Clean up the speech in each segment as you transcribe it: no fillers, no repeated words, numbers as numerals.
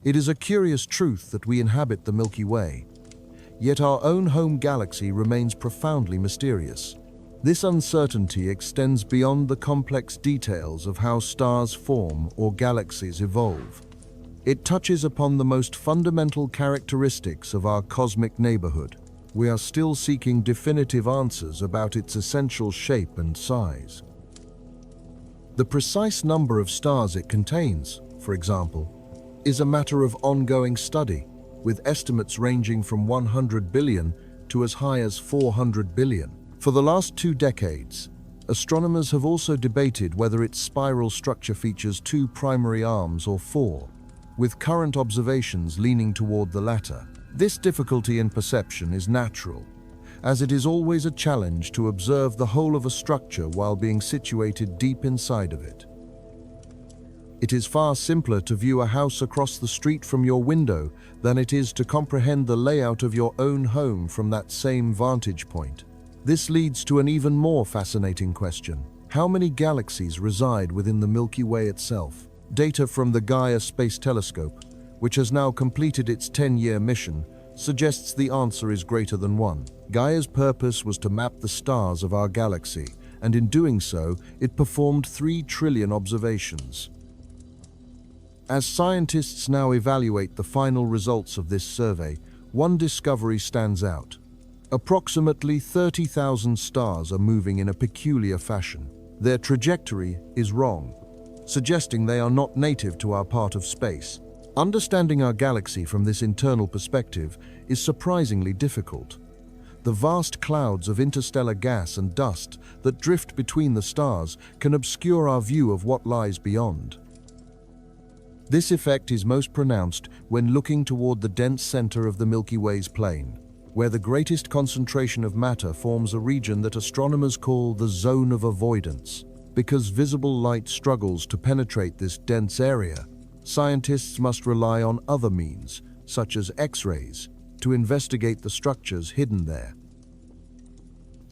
It is a curious truth that we inhabit the Milky Way, yet our own home galaxy remains profoundly mysterious. This uncertainty extends beyond the complex details of how stars form or galaxies evolve. It touches upon the most fundamental characteristics of our cosmic neighborhood. We are still seeking definitive answers about its essential shape and size. The precise number of stars it contains, for example, is a matter of ongoing study, with estimates ranging from 100 billion to as high as 400 billion. For the last 2 decades, astronomers have also debated whether its spiral structure features 2 primary arms or 4, with current observations leaning toward the latter. This difficulty in perception is natural, as it is always a challenge to observe the whole of a structure while being situated deep inside of it. It is far simpler to view a house across the street from your window than it is to comprehend the layout of your own home from that same vantage point. This leads to an even more fascinating question. How many galaxies reside within the Milky Way itself? Data from the Gaia Space Telescope, which has now completed its 10-year mission, suggests the answer is greater than 1. Gaia's purpose was to map the stars of our galaxy, and in doing so, it performed 3 trillion observations. As scientists now evaluate the final results of this survey, one discovery stands out. Approximately 30,000 stars are moving in a peculiar fashion. Their trajectory is wrong, suggesting they are not native to our part of space. Understanding our galaxy from this internal perspective is surprisingly difficult. The vast clouds of interstellar gas and dust that drift between the stars can obscure our view of what lies beyond. This effect is most pronounced when looking toward the dense center of the Milky Way's plane, where the greatest concentration of matter forms a region that astronomers call the zone of avoidance. Because visible light struggles to penetrate this dense area, scientists must rely on other means, such as X-rays, to investigate the structures hidden there.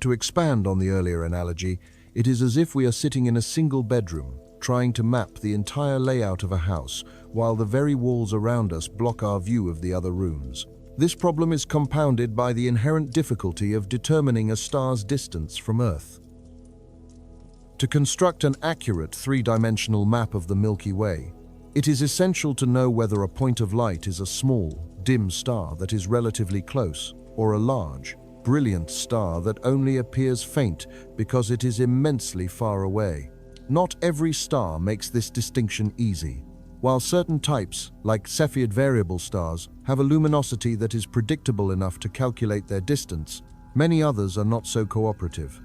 To expand on the earlier analogy, it is as if we are sitting in a single bedroom, trying to map the entire layout of a house, while the very walls around us block our view of the other rooms. This problem is compounded by the inherent difficulty of determining a star's distance from Earth. To construct an accurate 3-dimensional map of the Milky Way, it is essential to know whether a point of light is a small, dim star that is relatively close, or a large, brilliant star that only appears faint because it is immensely far away. Not every star makes this distinction easy. While certain types, like Cepheid variable stars, have a luminosity that is predictable enough to calculate their distance, many others are not so cooperative.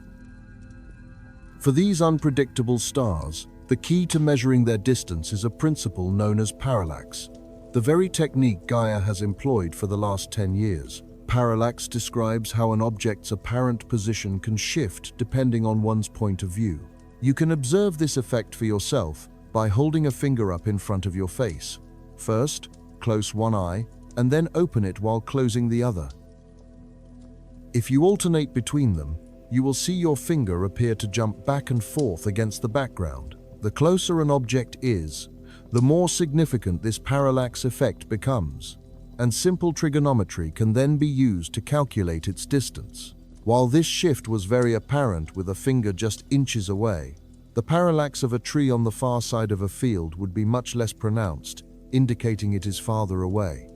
For these unpredictable stars, the key to measuring their distance is a principle known as parallax, the very technique Gaia has employed for the last 10 years. Parallax describes how an object's apparent position can shift depending on one's point of view. You can observe this effect for yourself by holding a finger up in front of your face. First, close one eye, and then open it while closing the other. If you alternate between them, you will see your finger appear to jump back and forth against the background. The closer an object is, the more significant this parallax effect becomes, and simple trigonometry can then be used to calculate its distance. While this shift was very apparent with a finger just inches away, the parallax of a tree on the far side of a field would be much less pronounced, indicating it is farther away.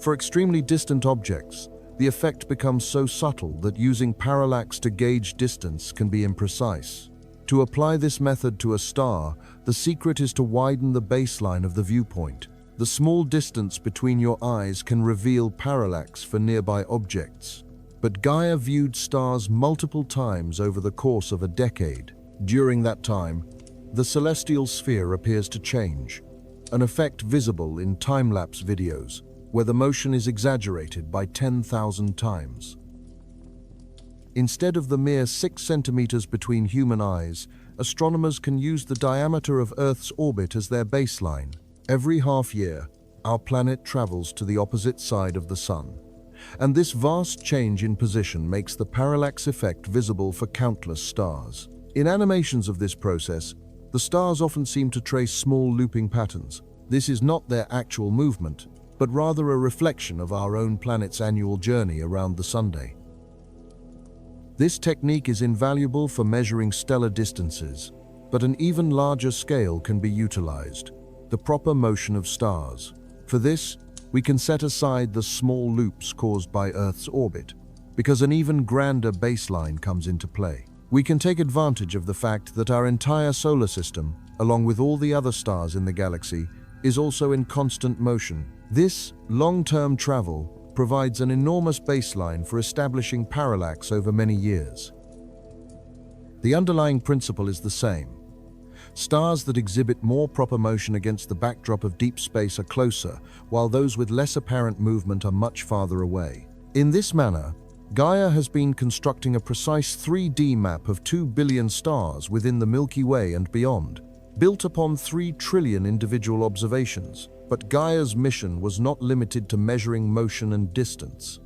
For extremely distant objects, the effect becomes so subtle that using parallax to gauge distance can be imprecise. To apply this method to a star, the secret is to widen the baseline of the viewpoint. The small distance between your eyes can reveal parallax for nearby objects. But Gaia viewed stars multiple times over the course of a decade. During that time, the celestial sphere appears to change, an effect visible in time-lapse videos, where the motion is exaggerated by 10,000 times. Instead of the mere 6 centimeters between human eyes, astronomers can use the diameter of Earth's orbit as their baseline. Every half year, our planet travels to the opposite side of the Sun, and this vast change in position makes the parallax effect visible for countless stars. In animations of this process, the stars often seem to trace small looping patterns, This is not their actual movement, but rather a reflection of our own planet's annual journey around the Sunday. This technique is invaluable for measuring stellar distances, but an even larger scale can be utilized: the proper motion of stars. For this, we can set aside the small loops caused by Earth's orbit, because an even grander baseline comes into play. We can take advantage of the fact that our entire solar system, along with all the other stars in the galaxy, is also in constant motion. This long-term travel provides an enormous baseline for establishing parallax over many years. The underlying principle is the same. Stars that exhibit more proper motion against the backdrop of deep space are closer, while those with less apparent movement are much farther away. In this manner, Gaia has been constructing a precise 3D map of 2 billion stars within the Milky Way and beyond, built upon 3 trillion individual observations. But Gaia's mission was not limited to measuring motion and distance.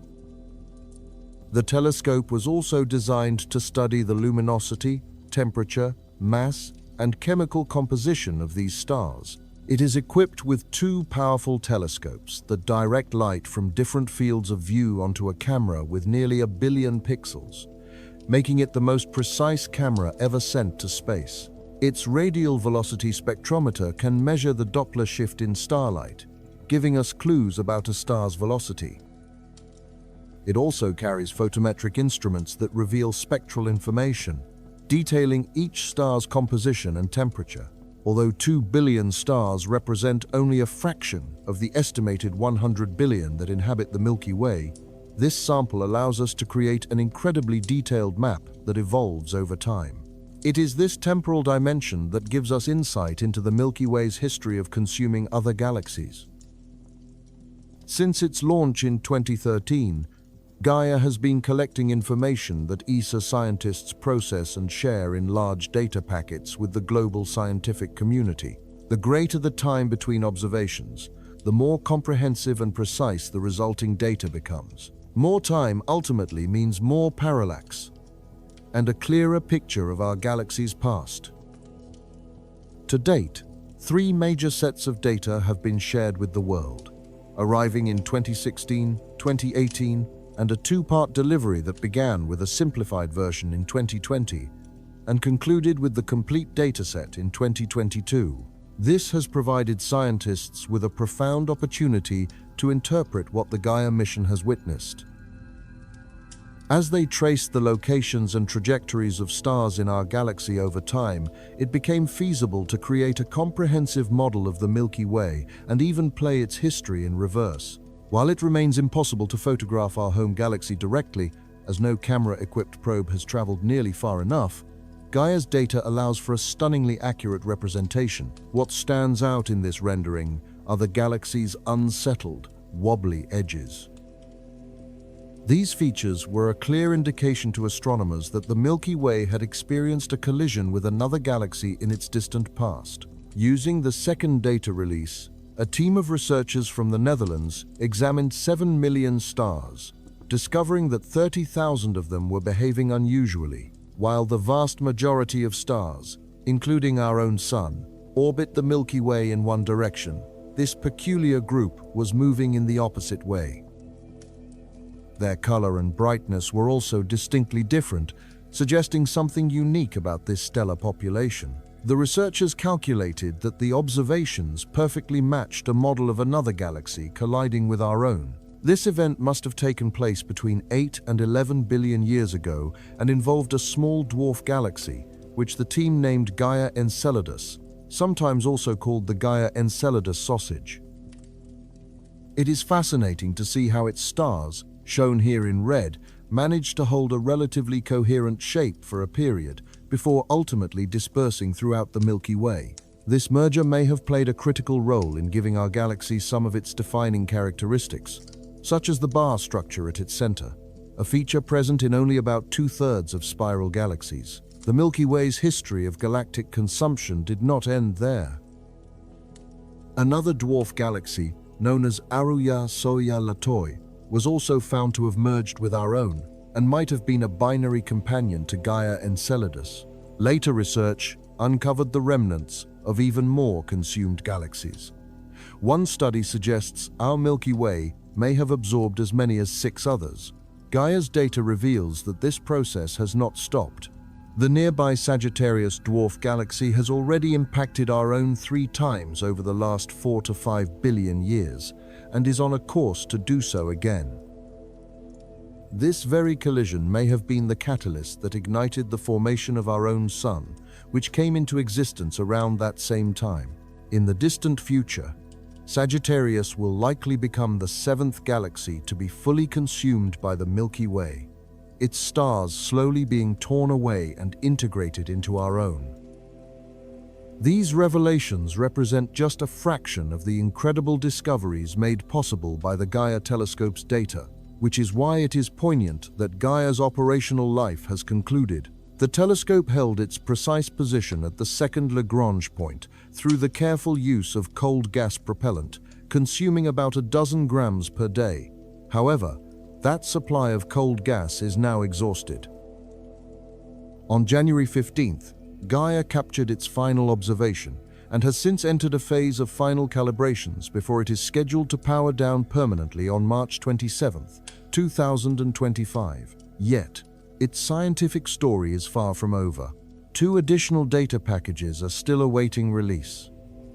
The telescope was also designed to study the luminosity, temperature, mass, and chemical composition of these stars. It is equipped with 2 powerful telescopes that direct light from different fields of view onto a camera with nearly 1 billion pixels, making it the most precise camera ever sent to space. Its radial velocity spectrometer can measure the Doppler shift in starlight, giving us clues about a star's velocity. It also carries photometric instruments that reveal spectral information, detailing each star's composition and temperature. Although 2 billion stars represent only a fraction of the estimated 100 billion that inhabit the Milky Way, this sample allows us to create an incredibly detailed map that evolves over time. It is this temporal dimension that gives us insight into the Milky Way's history of consuming other galaxies. Since its launch in 2013, Gaia has been collecting information that ESA scientists process and share in large data packets with the global scientific community. The greater the time between observations, the more comprehensive and precise the resulting data becomes. More time ultimately means more parallax and a clearer picture of our galaxy's past. To date, 3 major sets of data have been shared with the world, arriving in 2016, 2018, and a 2-part delivery that began with a simplified version in 2020 and concluded with the complete dataset in 2022. This has provided scientists with a profound opportunity to interpret what the Gaia mission has witnessed. As they traced the locations and trajectories of stars in our galaxy over time, it became feasible to create a comprehensive model of the Milky Way and even play its history in reverse. While it remains impossible to photograph our home galaxy directly, as no camera-equipped probe has traveled nearly far enough, Gaia's data allows for a stunningly accurate representation. What stands out in this rendering are the galaxy's unsettled, wobbly edges. These features were a clear indication to astronomers that the Milky Way had experienced a collision with another galaxy in its distant past. Using the second data release, a team of researchers from the Netherlands examined 7 million stars, discovering that 30,000 of them were behaving unusually. While the vast majority of stars, including our own Sun, orbit the Milky Way in one direction, this peculiar group was moving in the opposite way. Their color and brightness were also distinctly different, suggesting something unique about this stellar population. The researchers calculated that the observations perfectly matched a model of another galaxy colliding with our own. This event must have taken place between 8 and 11 billion years ago and involved a small dwarf galaxy, which the team named Gaia Enceladus, sometimes also called the Gaia Enceladus sausage. It is fascinating to see how its stars, shown here in red, managed to hold a relatively coherent shape for a period before ultimately dispersing throughout the Milky Way. This merger may have played a critical role in giving our galaxy some of its defining characteristics, such as the bar structure at its center, a feature present in only about 2/3 of spiral galaxies. The Milky Way's history of galactic consumption did not end there. Another dwarf galaxy, known as Aruya Soya Latoi, was also found to have merged with our own and might have been a binary companion to Gaia Enceladus. Later research uncovered the remnants of even more consumed galaxies. One study suggests our Milky Way may have absorbed as many as 6 others. Gaia's data reveals that this process has not stopped. The nearby Sagittarius dwarf galaxy has already impacted our own 3 times over the last 4 to 5 billion years, and is on a course to do so again. This very collision may have been the catalyst that ignited the formation of our own Sun, which came into existence around that same time. In the distant future, Sagittarius will likely become the 7th galaxy to be fully consumed by the Milky Way, its stars slowly being torn away and integrated into our own. These revelations represent just a fraction of the incredible discoveries made possible by the Gaia telescope's data, which is why it is poignant that Gaia's operational life has concluded. The telescope held its precise position at the second Lagrange point through the careful use of cold gas propellant, consuming about 12 grams per day. However, that supply of cold gas is now exhausted. On January 15th, Gaia captured its final observation and has since entered a phase of final calibrations before it is scheduled to power down permanently on March 27, 2025. Yet, its scientific story is far from over. 2 additional data packages are still awaiting release.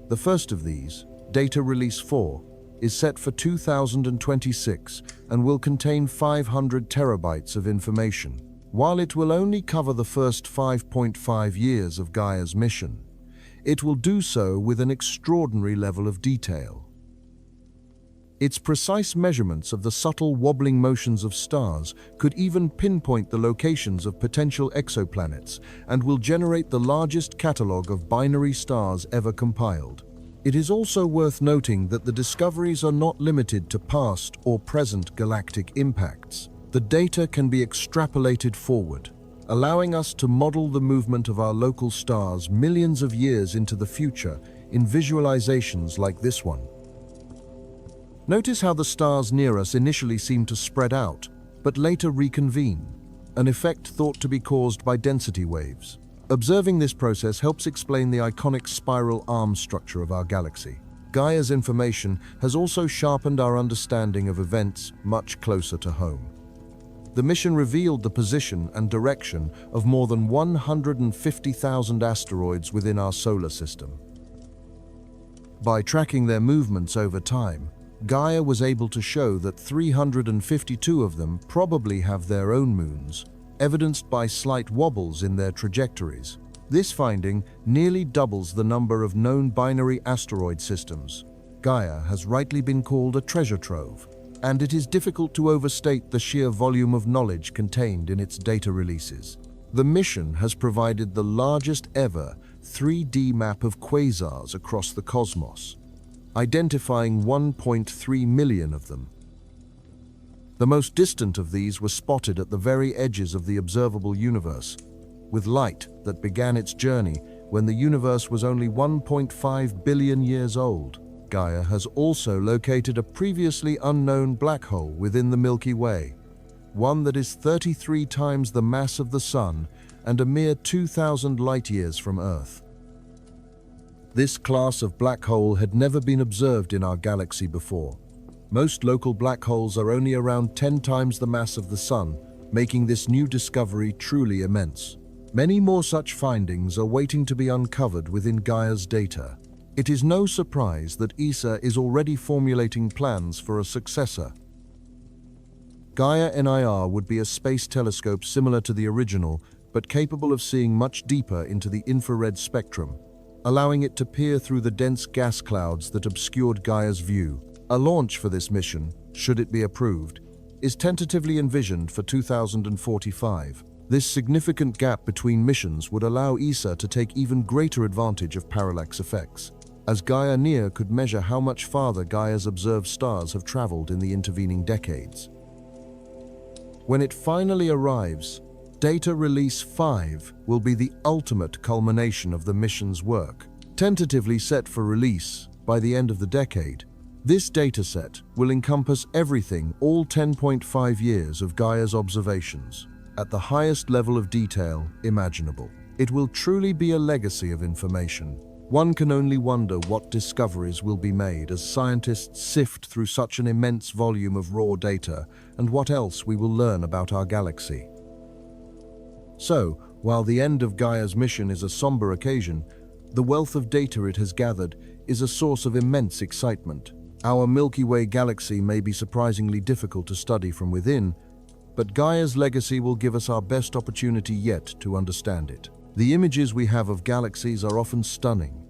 The first of these, Data Release 4, is set for 2026 and will contain 500 terabytes of information. While it will only cover the first 5.5 years of Gaia's mission, it will do so with an extraordinary level of detail. Its precise measurements of the subtle wobbling motions of stars could even pinpoint the locations of potential exoplanets and will generate the largest catalogue of binary stars ever compiled. It is also worth noting that the discoveries are not limited to past or present galactic impacts. The data can be extrapolated forward, allowing us to model the movement of our local stars millions of years into the future in visualizations like this one. Notice how the stars near us initially seem to spread out, but later reconvene, an effect thought to be caused by density waves. Observing this process helps explain the iconic spiral arm structure of our galaxy. Gaia's information has also sharpened our understanding of events much closer to home. The mission revealed the position and direction of more than 150,000 asteroids within our solar system. By tracking their movements over time, Gaia was able to show that 352 of them probably have their own moons, evidenced by slight wobbles in their trajectories. This finding nearly doubles the number of known binary asteroid systems. Gaia has rightly been called a treasure trove, and it is difficult to overstate the sheer volume of knowledge contained in its data releases. The mission has provided the largest ever 3D map of quasars across the cosmos, identifying 1.3 million of them. The most distant of these were spotted at the very edges of the observable universe, with light that began its journey when the universe was only 1.5 billion years old. Gaia has also located a previously unknown black hole within the Milky Way, one that is 33 times the mass of the Sun and a mere 2,000 light-years from Earth. This class of black hole had never been observed in our galaxy before. Most local black holes are only around 10 times the mass of the Sun, making this new discovery truly immense. Many more such findings are waiting to be uncovered within Gaia's data. It is no surprise that ESA is already formulating plans for a successor. Gaia NIR would be a space telescope similar to the original, but capable of seeing much deeper into the infrared spectrum, allowing it to peer through the dense gas clouds that obscured Gaia's view. A launch for this mission, should it be approved, is tentatively envisioned for 2045. This significant gap between missions would allow ESA to take even greater advantage of parallax effects, as Gaia NIR could measure how much farther Gaia's observed stars have traveled in the intervening decades. When it finally arrives, Data Release 5 will be the ultimate culmination of the mission's work. Tentatively set for release by the end of the decade, this dataset will encompass everything, all 10.5 years of Gaia's observations, at the highest level of detail imaginable. It will truly be a legacy of information, One can only wonder what discoveries will be made as scientists sift through such an immense volume of raw data, and what else we will learn about our galaxy. So, while the end of Gaia's mission is a somber occasion, the wealth of data it has gathered is a source of immense excitement. Our Milky Way galaxy may be surprisingly difficult to study from within, but Gaia's legacy will give us our best opportunity yet to understand it. The images we have of galaxies are often stunning,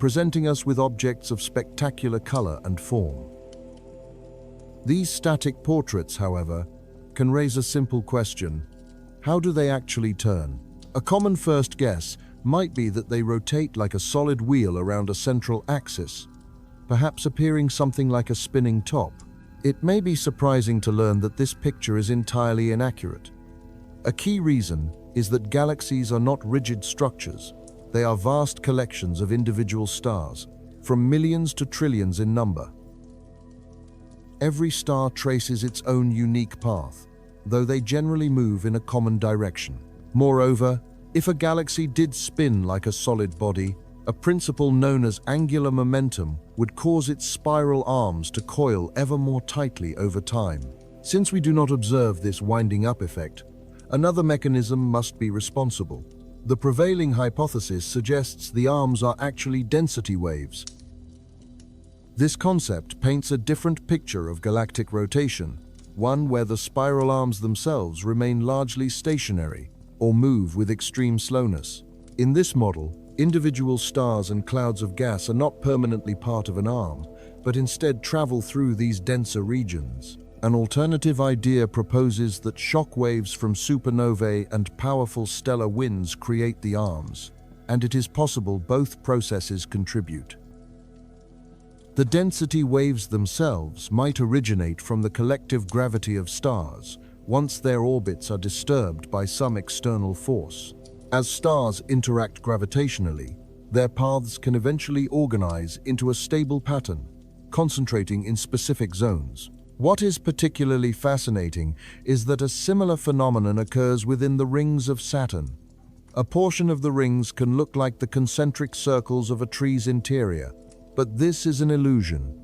presenting us with objects of spectacular color and form. These static portraits, however, can raise a simple question: how do they actually turn? A common first guess might be that they rotate like a solid wheel around a central axis, perhaps appearing something like a spinning top. It may be surprising to learn that this picture is entirely inaccurate. A key reason is that galaxies are not rigid structures. They are vast collections of individual stars, from millions to trillions in number. Every star traces its own unique path, though they generally move in a common direction. Moreover, if a galaxy did spin like a solid body, a principle known as angular momentum would cause its spiral arms to coil ever more tightly over time. Since we do not observe this winding up effect, another mechanism must be responsible. The prevailing hypothesis suggests the arms are actually density waves. This concept paints a different picture of galactic rotation, one where the spiral arms themselves remain largely stationary or move with extreme slowness. In this model, individual stars and clouds of gas are not permanently part of an arm, but instead travel through these denser regions. An alternative idea proposes that shock waves from supernovae and powerful stellar winds create the arms, and it is possible both processes contribute. The density waves themselves might originate from the collective gravity of stars once their orbits are disturbed by some external force. As stars interact gravitationally, their paths can eventually organize into a stable pattern, concentrating in specific zones. What is particularly fascinating is that a similar phenomenon occurs within the rings of Saturn. A portion of the rings can look like the concentric circles of a tree's interior, but this is an illusion.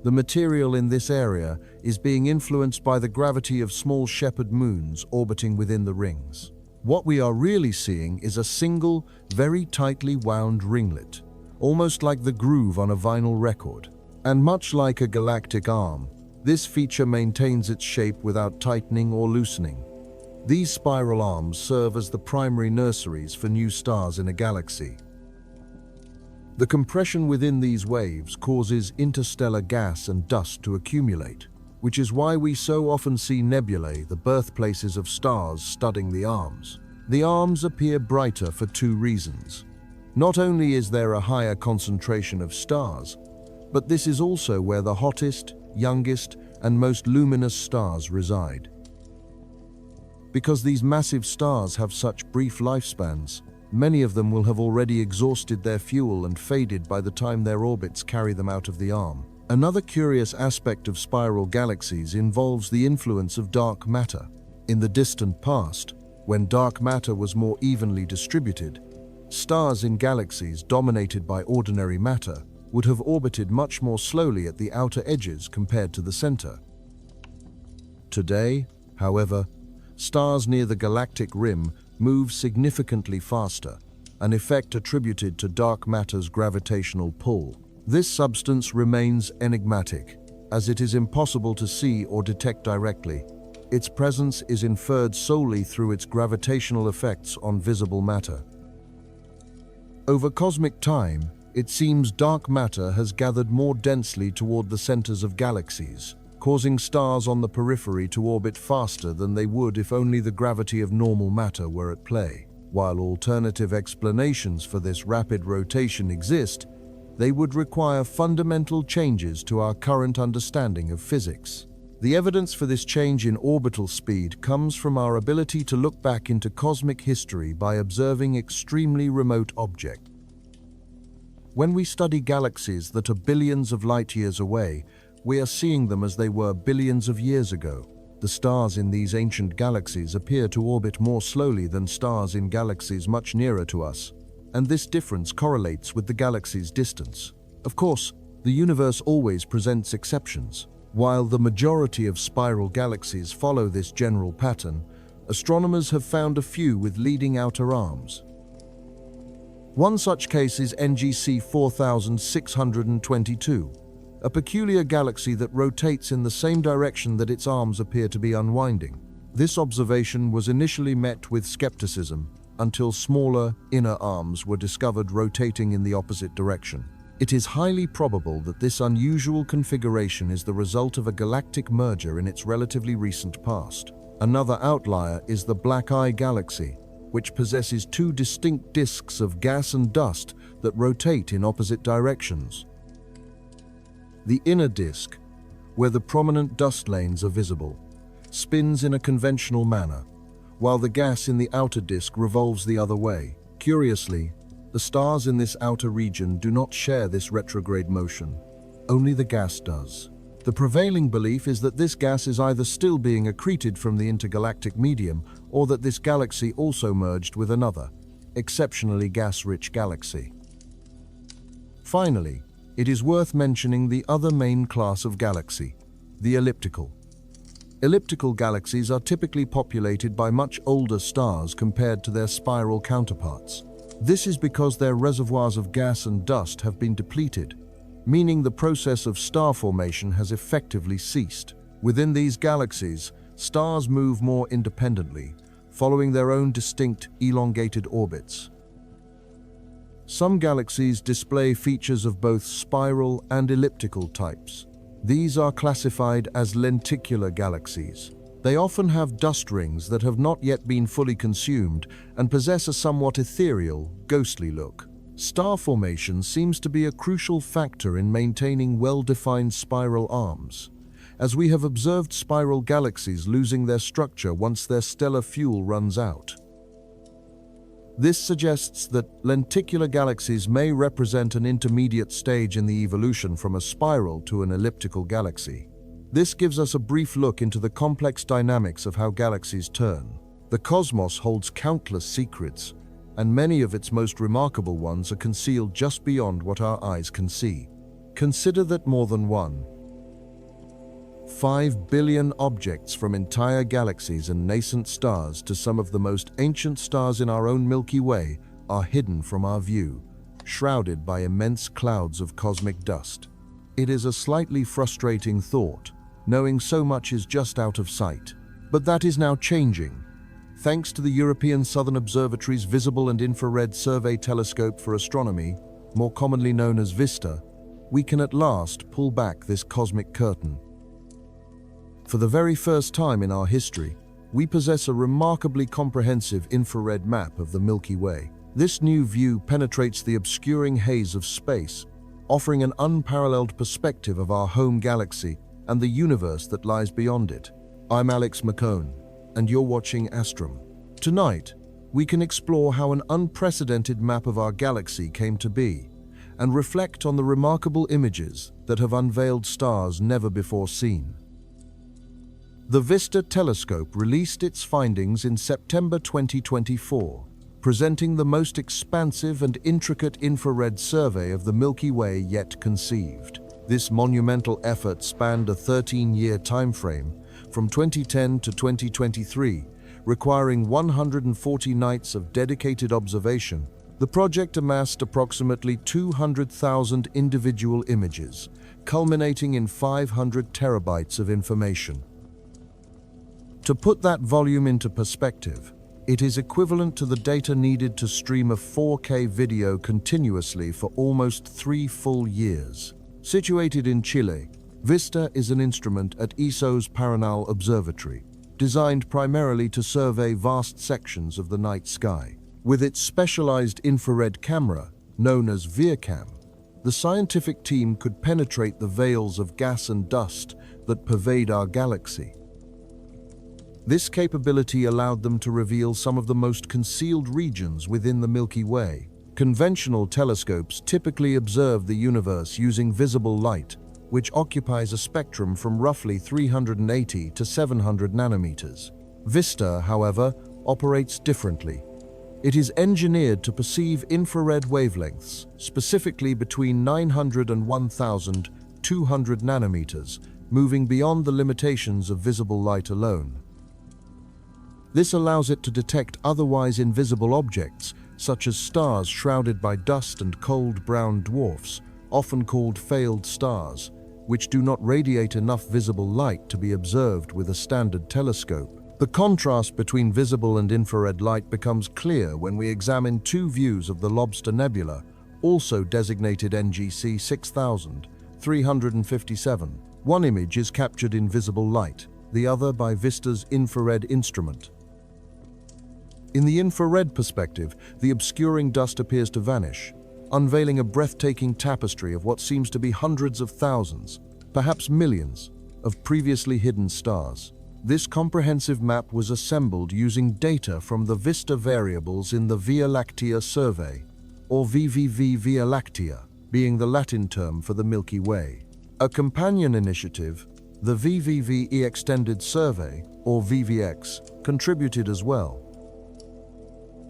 The material in this area is being influenced by the gravity of small shepherd moons orbiting within the rings. What we are really seeing is a single, very tightly wound ringlet, almost like the groove on a vinyl record. And much like a galactic arm, this feature maintains its shape without tightening or loosening. These spiral arms serve as the primary nurseries for new stars in a galaxy. The compression within these waves causes interstellar gas and dust to accumulate, which is why we so often see nebulae, the birthplaces of stars, studding the arms. The arms appear brighter for two reasons. Not only is there a higher concentration of stars, but this is also where the hottest, youngest, and most luminous stars reside. Because these massive stars have such brief lifespans, many of them will have already exhausted their fuel and faded by the time their orbits carry them out of the arm. Another curious aspect of spiral galaxies involves the influence of dark matter. In the distant past, when dark matter was more evenly distributed, stars in galaxies dominated by ordinary matter would have orbited much more slowly at the outer edges compared to the center. Today, however, stars near the galactic rim move significantly faster, an effect attributed to dark matter's gravitational pull. This substance remains enigmatic, as it is impossible to see or detect directly. Its presence is inferred solely through its gravitational effects on visible matter. Over cosmic time, it seems dark matter has gathered more densely toward the centers of galaxies, causing stars on the periphery to orbit faster than they would if only the gravity of normal matter were at play. While alternative explanations for this rapid rotation exist, they would require fundamental changes to our current understanding of physics. The evidence for this change in orbital speed comes from our ability to look back into cosmic history by observing extremely remote objects. When we study galaxies that are billions of light years away, we are seeing them as they were billions of years ago. The stars in these ancient galaxies appear to orbit more slowly than stars in galaxies much nearer to us. and this difference correlates with the galaxy's distance. Of course, the universe always presents exceptions. While the majority of spiral galaxies follow this general pattern, astronomers have found a few with leading outer arms. One such case is NGC 4622, a peculiar galaxy that rotates in the same direction that its arms appear to be unwinding. This observation was initially met with skepticism until smaller, inner arms were discovered rotating in the opposite direction. It is highly probable that this unusual configuration is the result of a galactic merger in its relatively recent past. Another outlier is the Black Eye Galaxy, which possesses two distinct disks of gas and dust that rotate in opposite directions. The inner disk, where the prominent dust lanes are visible, spins in a conventional manner, while the gas in the outer disk revolves the other way. Curiously, the stars in this outer region do not share this retrograde motion. Only the gas does. The prevailing belief is that this gas is either still being accreted from the intergalactic medium or that this galaxy also merged with another, exceptionally gas-rich galaxy. Finally, it is worth mentioning the other main class of galaxy, the elliptical. Elliptical galaxies are typically populated by much older stars compared to their spiral counterparts. This is because their reservoirs of gas and dust have been depleted, meaning the process of star formation has effectively ceased. Within these galaxies, stars move more independently, following their own distinct, elongated orbits. Some galaxies display features of both spiral and elliptical types. These are classified as lenticular galaxies. They often have dust rings that have not yet been fully consumed and possess a somewhat ethereal, ghostly look. Star formation seems to be a crucial factor in maintaining well-defined spiral arms, as we have observed spiral galaxies losing their structure once their stellar fuel runs out. This suggests that lenticular galaxies may represent an intermediate stage in the evolution from a spiral to an elliptical galaxy. This gives us a brief look into the complex dynamics of how galaxies turn. The cosmos holds countless secrets, and many of its most remarkable ones are concealed just beyond what our eyes can see. Consider that more than 1.5 billion objects from entire galaxies and nascent stars to some of the most ancient stars in our own Milky Way are hidden from our view, shrouded by immense clouds of cosmic dust. It is a slightly frustrating thought, knowing so much is just out of sight. But that is now changing. Thanks to the European Southern Observatory's Visible and Infrared Survey Telescope for Astronomy, more commonly known as VISTA, we can at last pull back this cosmic curtain. For the very first time in our history, we possess a remarkably comprehensive infrared map of the Milky Way. This new view penetrates the obscuring haze of space, offering an unparalleled perspective of our home galaxy and the universe that lies beyond it. I'm Alex McCone, and you're watching Astrum. Tonight, we can explore how an unprecedented map of our galaxy came to be, and reflect on the remarkable images that have unveiled stars never before seen. The VISTA telescope released its findings in September 2024, presenting the most expansive and intricate infrared survey of the Milky Way yet conceived. This monumental effort spanned a 13-year timeframe, from 2010 to 2023, requiring 140 nights of dedicated observation. The project amassed approximately 200,000 individual images, culminating in 500 terabytes of information. To put that volume into perspective, it is equivalent to the data needed to stream a 4K video continuously for almost 3 full years. Situated in Chile, VISTA is an instrument at ESO's Paranal Observatory, designed primarily to survey vast sections of the night sky. With its specialized infrared camera, known as VIRCam, the scientific team could penetrate the veils of gas and dust that pervade our galaxy. This capability allowed them to reveal some of the most concealed regions within the Milky Way. Conventional telescopes typically observe the universe using visible light, which occupies a spectrum from roughly 380 to 700 nanometers. VISTA, however, operates differently. It is engineered to perceive infrared wavelengths, specifically between 900 and 1,200 nanometers, moving beyond the limitations of visible light alone. This allows it to detect otherwise invisible objects, such as stars shrouded by dust and cold brown dwarfs, often called failed stars, which do not radiate enough visible light to be observed with a standard telescope. The contrast between visible and infrared light becomes clear when we examine two views of the Lobster Nebula, also designated NGC 6357. One image is captured in visible light, the other by VISTA's infrared instrument. In the infrared perspective, the obscuring dust appears to vanish, unveiling a breathtaking tapestry of what seems to be hundreds of thousands, perhaps millions, of previously hidden stars. This comprehensive map was assembled using data from the VISTA variables in the Via Lactea survey, or VVV Via Lactea, being the Latin term for the Milky Way. A companion initiative, the VVVE Extended Survey, or VVX, contributed as well.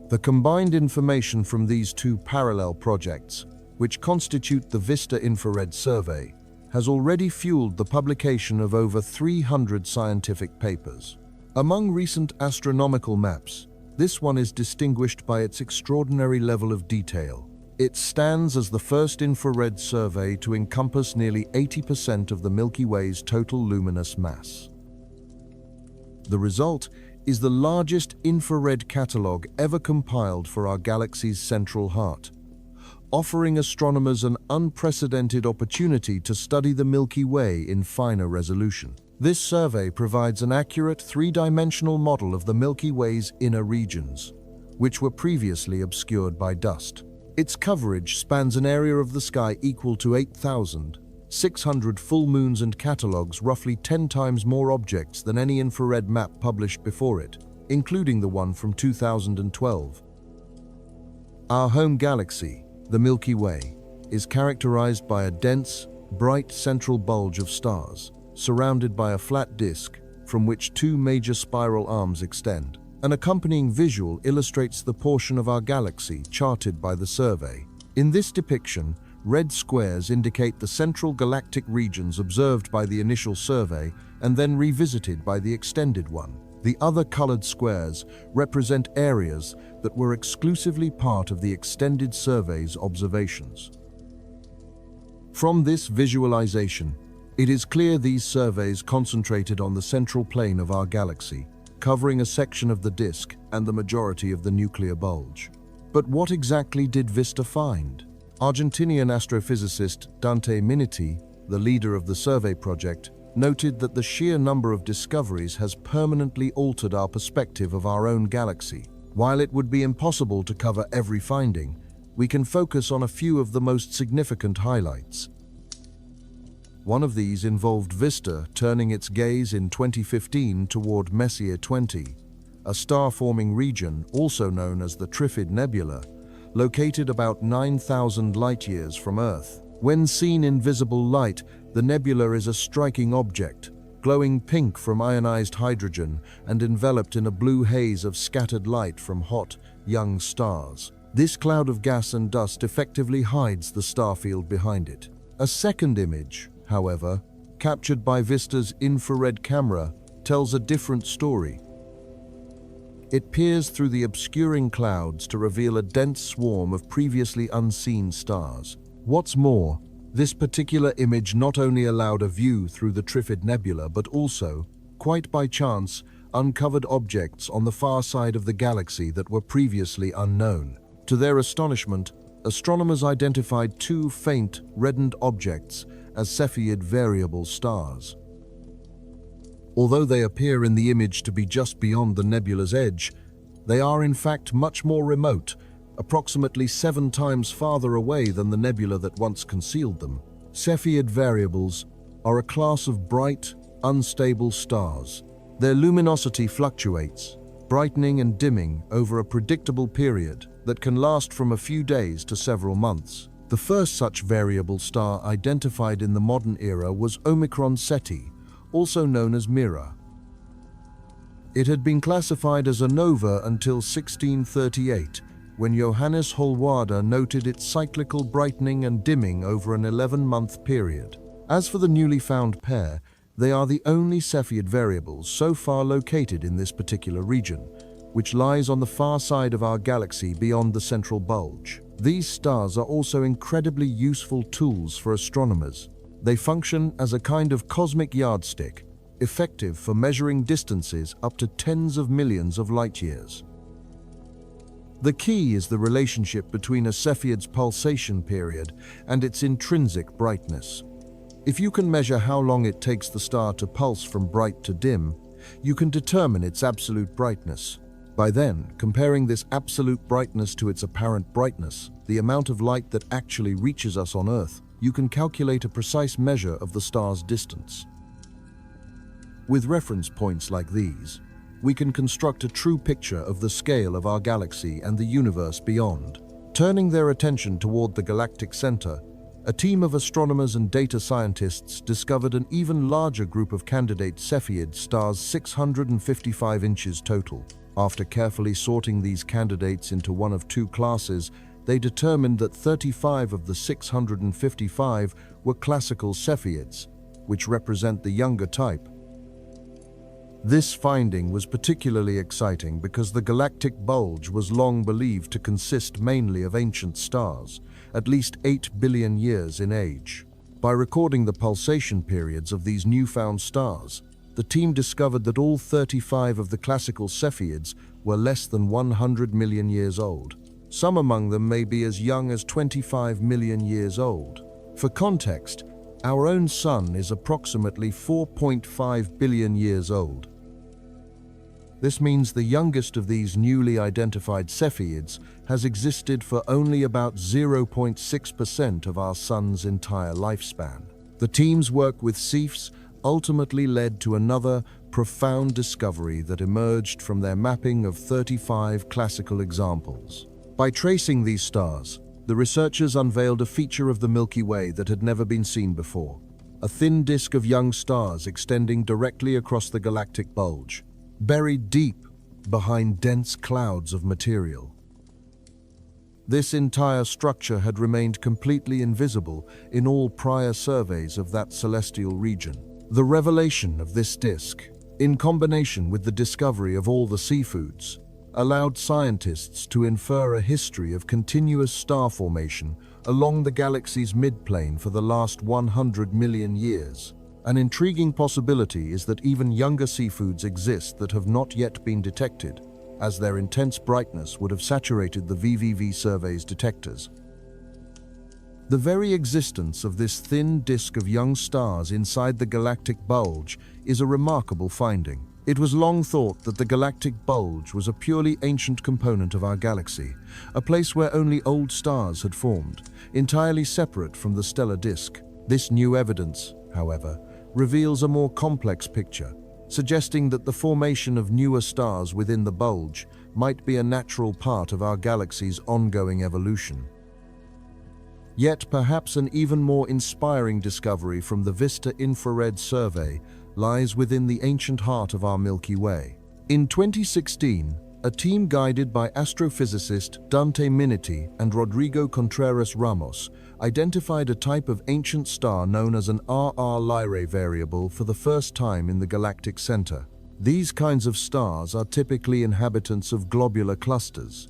The combined information from these two parallel projects, which constitute the VISTA Infrared Survey, has already fueled the publication of over 300 scientific papers. Among recent astronomical maps, this one is distinguished by its extraordinary level of detail. It stands as the first infrared survey to encompass nearly 80% of the Milky Way's total luminous mass. The result is the largest infrared catalogue ever compiled for our galaxy's central heart, offering astronomers an unprecedented opportunity to study the Milky Way in finer resolution. This survey provides an accurate three-dimensional model of the Milky Way's inner regions, which were previously obscured by dust. Its coverage spans an area of the sky equal to 8,600 full moons and catalogues roughly 10 times more objects than any infrared map published before it, including the one from 2012. Our home galaxy, the Milky Way, is characterized by a dense, bright central bulge of stars, surrounded by a flat disk from which two major spiral arms extend. An accompanying visual illustrates the portion of our galaxy charted by the survey. In this depiction, red squares indicate the central galactic regions observed by the initial survey and then revisited by the extended one. The other colored squares represent areas that were exclusively part of the extended survey's observations. From this visualization, it is clear these surveys concentrated on the central plane of our galaxy, covering a section of the disk and the majority of the nuclear bulge. But what exactly did VISTA find? Argentinian astrophysicist Dante Miniti, the leader of the survey project, noted that the sheer number of discoveries has permanently altered our perspective of our own galaxy. While it would be impossible to cover every finding, we can focus on a few of the most significant highlights. One of these involved VISTA turning its gaze in 2015 toward Messier 20, a star-forming region also known as the Trifid Nebula, located about 9,000 light-years from Earth. When seen in visible light, the nebula is a striking object, glowing pink from ionized hydrogen and enveloped in a blue haze of scattered light from hot, young stars. This cloud of gas and dust effectively hides the star field behind it. A second image, however, captured by VISTA's infrared camera, tells a different story. It peers through the obscuring clouds to reveal a dense swarm of previously unseen stars. What's more, this particular image not only allowed a view through the Trifid Nebula, but also, quite by chance, uncovered objects on the far side of the galaxy that were previously unknown. To their astonishment, astronomers identified two faint, reddened objects as Cepheid variable stars. Although they appear in the image to be just beyond the nebula's edge, they are in fact much more remote, approximately 7 times farther away than the nebula that once concealed them. Cepheid variables are a class of bright, unstable stars. Their luminosity fluctuates, brightening and dimming over a predictable period that can last from a few days to several months. The first such variable star identified in the modern era was Omicron Ceti, also known as Mira. It had been classified as a nova until 1638, when Johannes Holwada noted its cyclical brightening and dimming over an 11-month period. As for the newly found pair, they are the only Cepheid variables so far located in this particular region, which lies on the far side of our galaxy beyond the central bulge. These stars are also incredibly useful tools for astronomers. They function as a kind of cosmic yardstick, effective for measuring distances up to tens of millions of light-years. The key is the relationship between a Cepheid's pulsation period and its intrinsic brightness. If you can measure how long it takes the star to pulse from bright to dim, you can determine its absolute brightness. By then, comparing this absolute brightness to its apparent brightness, the amount of light that actually reaches us on Earth, you can calculate a precise measure of the star's distance. With reference points like these, we can construct a true picture of the scale of our galaxy and the universe beyond. Turning their attention toward the galactic center, a team of astronomers and data scientists discovered an even larger group of candidate Cepheid stars, 655 inches total. After carefully sorting these candidates into one of two classes, they determined that 35 of the 655 were classical Cepheids, which represent the younger type. This finding was particularly exciting because the galactic bulge was long believed to consist mainly of ancient stars, at least 8 billion years in age. By recording the pulsation periods of these newfound stars, the team discovered that all 35 of the classical Cepheids were less than 100 million years old. Some among them may be as young as 25 million years old. For context, our own Sun is approximately 4.5 billion years old. This means the youngest of these newly identified Cepheids has existed for only about 0.6% of our Sun's entire lifespan. The team's work with Cephs ultimately led to another profound discovery that emerged from their mapping of 35 classical examples. By tracing these stars, the researchers unveiled a feature of the Milky Way that had never been seen before: a thin disk of young stars extending directly across the galactic bulge, buried deep behind dense clouds of material. This entire structure had remained completely invisible in all prior surveys of that celestial region. The revelation of this disk, in combination with the discovery of all the seafoods, allowed scientists to infer a history of continuous star formation along the galaxy's midplane for the last 100 million years. An intriguing possibility is that even younger seafoods exist that have not yet been detected, as their intense brightness would have saturated the VVV survey's detectors. The very existence of this thin disk of young stars inside the galactic bulge is a remarkable finding. It was long thought that the galactic bulge was a purely ancient component of our galaxy, a place where only old stars had formed, entirely separate from the stellar disk. This new evidence, however, reveals a more complex picture, suggesting that the formation of newer stars within the bulge might be a natural part of our galaxy's ongoing evolution. Yet perhaps an even more inspiring discovery from the Vista Infrared Survey lies within the ancient heart of our Milky Way. In 2016, a team guided by astrophysicist Dante Miniti and Rodrigo Contreras Ramos identified a type of ancient star known as an RR Lyrae variable for the first time in the galactic center. These kinds of stars are typically inhabitants of globular clusters,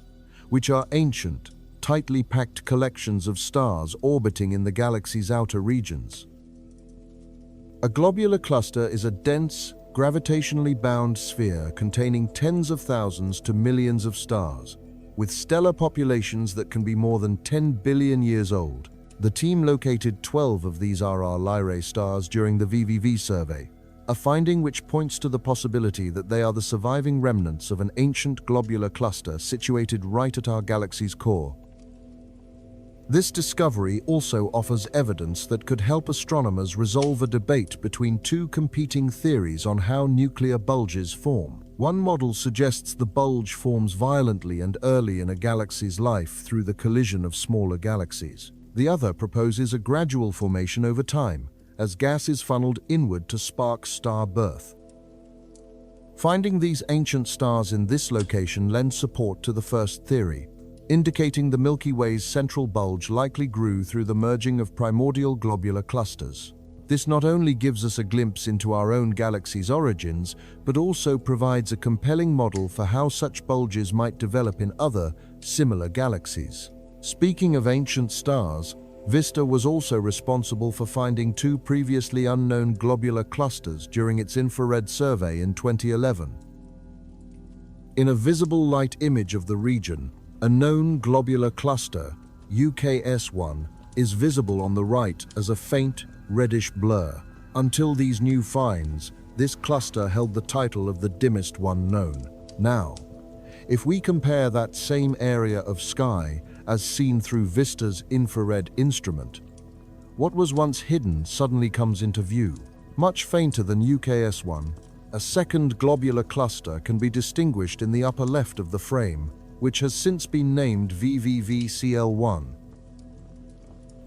which are ancient, tightly packed collections of stars orbiting in the galaxy's outer regions. A globular cluster is a dense, gravitationally bound sphere containing tens of thousands to millions of stars, with stellar populations that can be more than 10 billion years old. The team located 12 of these RR Lyrae stars during the VVV survey, a finding which points to the possibility that they are the surviving remnants of an ancient globular cluster situated right at our galaxy's core. This discovery also offers evidence that could help astronomers resolve a debate between two competing theories on how nuclear bulges form. One model suggests the bulge forms violently and early in a galaxy's life through the collision of smaller galaxies. The other proposes a gradual formation over time, as gas is funneled inward to spark star birth. Finding these ancient stars in this location lends support to the first theory, indicating the Milky Way's central bulge likely grew through the merging of primordial globular clusters. This not only gives us a glimpse into our own galaxy's origins, but also provides a compelling model for how such bulges might develop in other, similar galaxies. Speaking of ancient stars, Vista was also responsible for finding two previously unknown globular clusters during its infrared survey in 2011. In a visible light image of the region, a known globular cluster, UKS1, is visible on the right as a faint, reddish blur. Until these new finds, this cluster held the title of the dimmest one known. Now, if we compare that same area of sky as seen through Vista's infrared instrument, what was once hidden suddenly comes into view. Much fainter than UKS1, a second globular cluster can be distinguished in the upper left of the frame, which has since been named VVVCL1.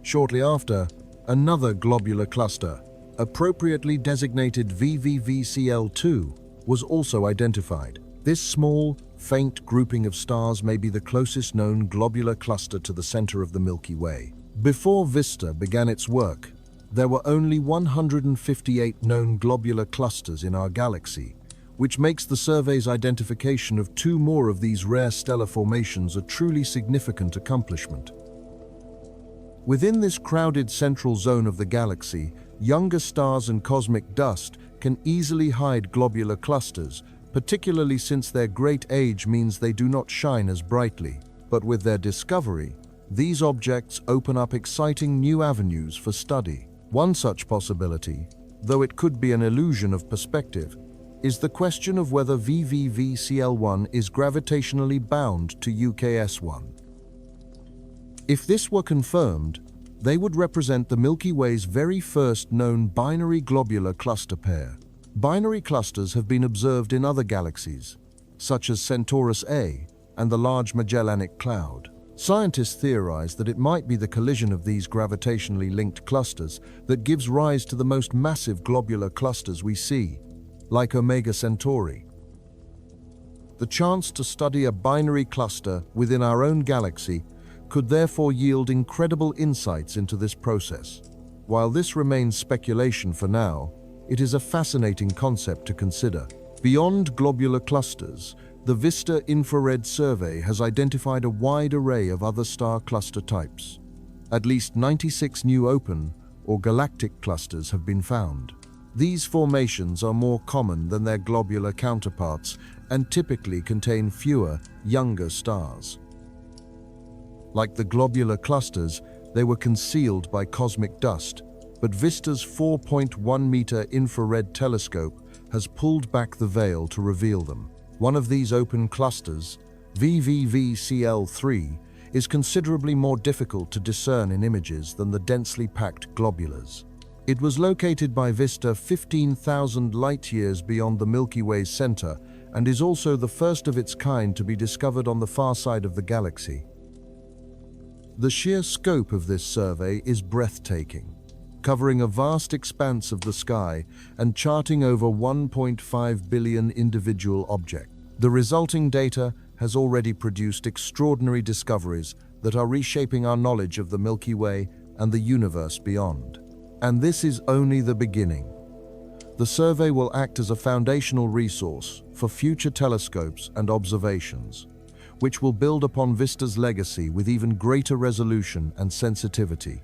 Shortly after, another globular cluster, appropriately designated VVVCL2, was also identified. This small, faint grouping of stars may be the closest known globular cluster to the center of the Milky Way. Before Vista began its work, there were only 158 known globular clusters in our galaxy, which makes the survey's identification of two more of these rare stellar formations a truly significant accomplishment. Within this crowded central zone of the galaxy, younger stars and cosmic dust can easily hide globular clusters, particularly since their great age means they do not shine as brightly. But with their discovery, these objects open up exciting new avenues for study. One such possibility, though it could be an illusion of perspective, is the question of whether VVVCL1 is gravitationally bound to UKS1. If this were confirmed, they would represent the Milky Way's very first known binary globular cluster pair. Binary clusters have been observed in other galaxies, such as Centaurus A and the Large Magellanic Cloud. Scientists theorize that it might be the collision of these gravitationally linked clusters that gives rise to the most massive globular clusters we see, like Omega Centauri. The chance to study a binary cluster within our own galaxy could therefore yield incredible insights into this process. While this remains speculation for now, it is a fascinating concept to consider. Beyond globular clusters, the Vista Infrared Survey has identified a wide array of other star cluster types. At least 96 new open, or galactic clusters have been found. These formations are more common than their globular counterparts and typically contain fewer, younger stars. Like the globular clusters, they were concealed by cosmic dust, but Vista's 4.1-meter infrared telescope has pulled back the veil to reveal them. One of these open clusters, VVVCL3, is considerably more difficult to discern in images than the densely packed globulars. It was located by Vista 15,000 light-years beyond the Milky Way's center and is also the first of its kind to be discovered on the far side of the galaxy. The sheer scope of this survey is breathtaking, covering a vast expanse of the sky and charting over 1.5 billion individual objects. The resulting data has already produced extraordinary discoveries that are reshaping our knowledge of the Milky Way and the universe beyond. And this is only the beginning. The survey will act as a foundational resource for future telescopes and observations, which will build upon Vista's legacy with even greater resolution and sensitivity.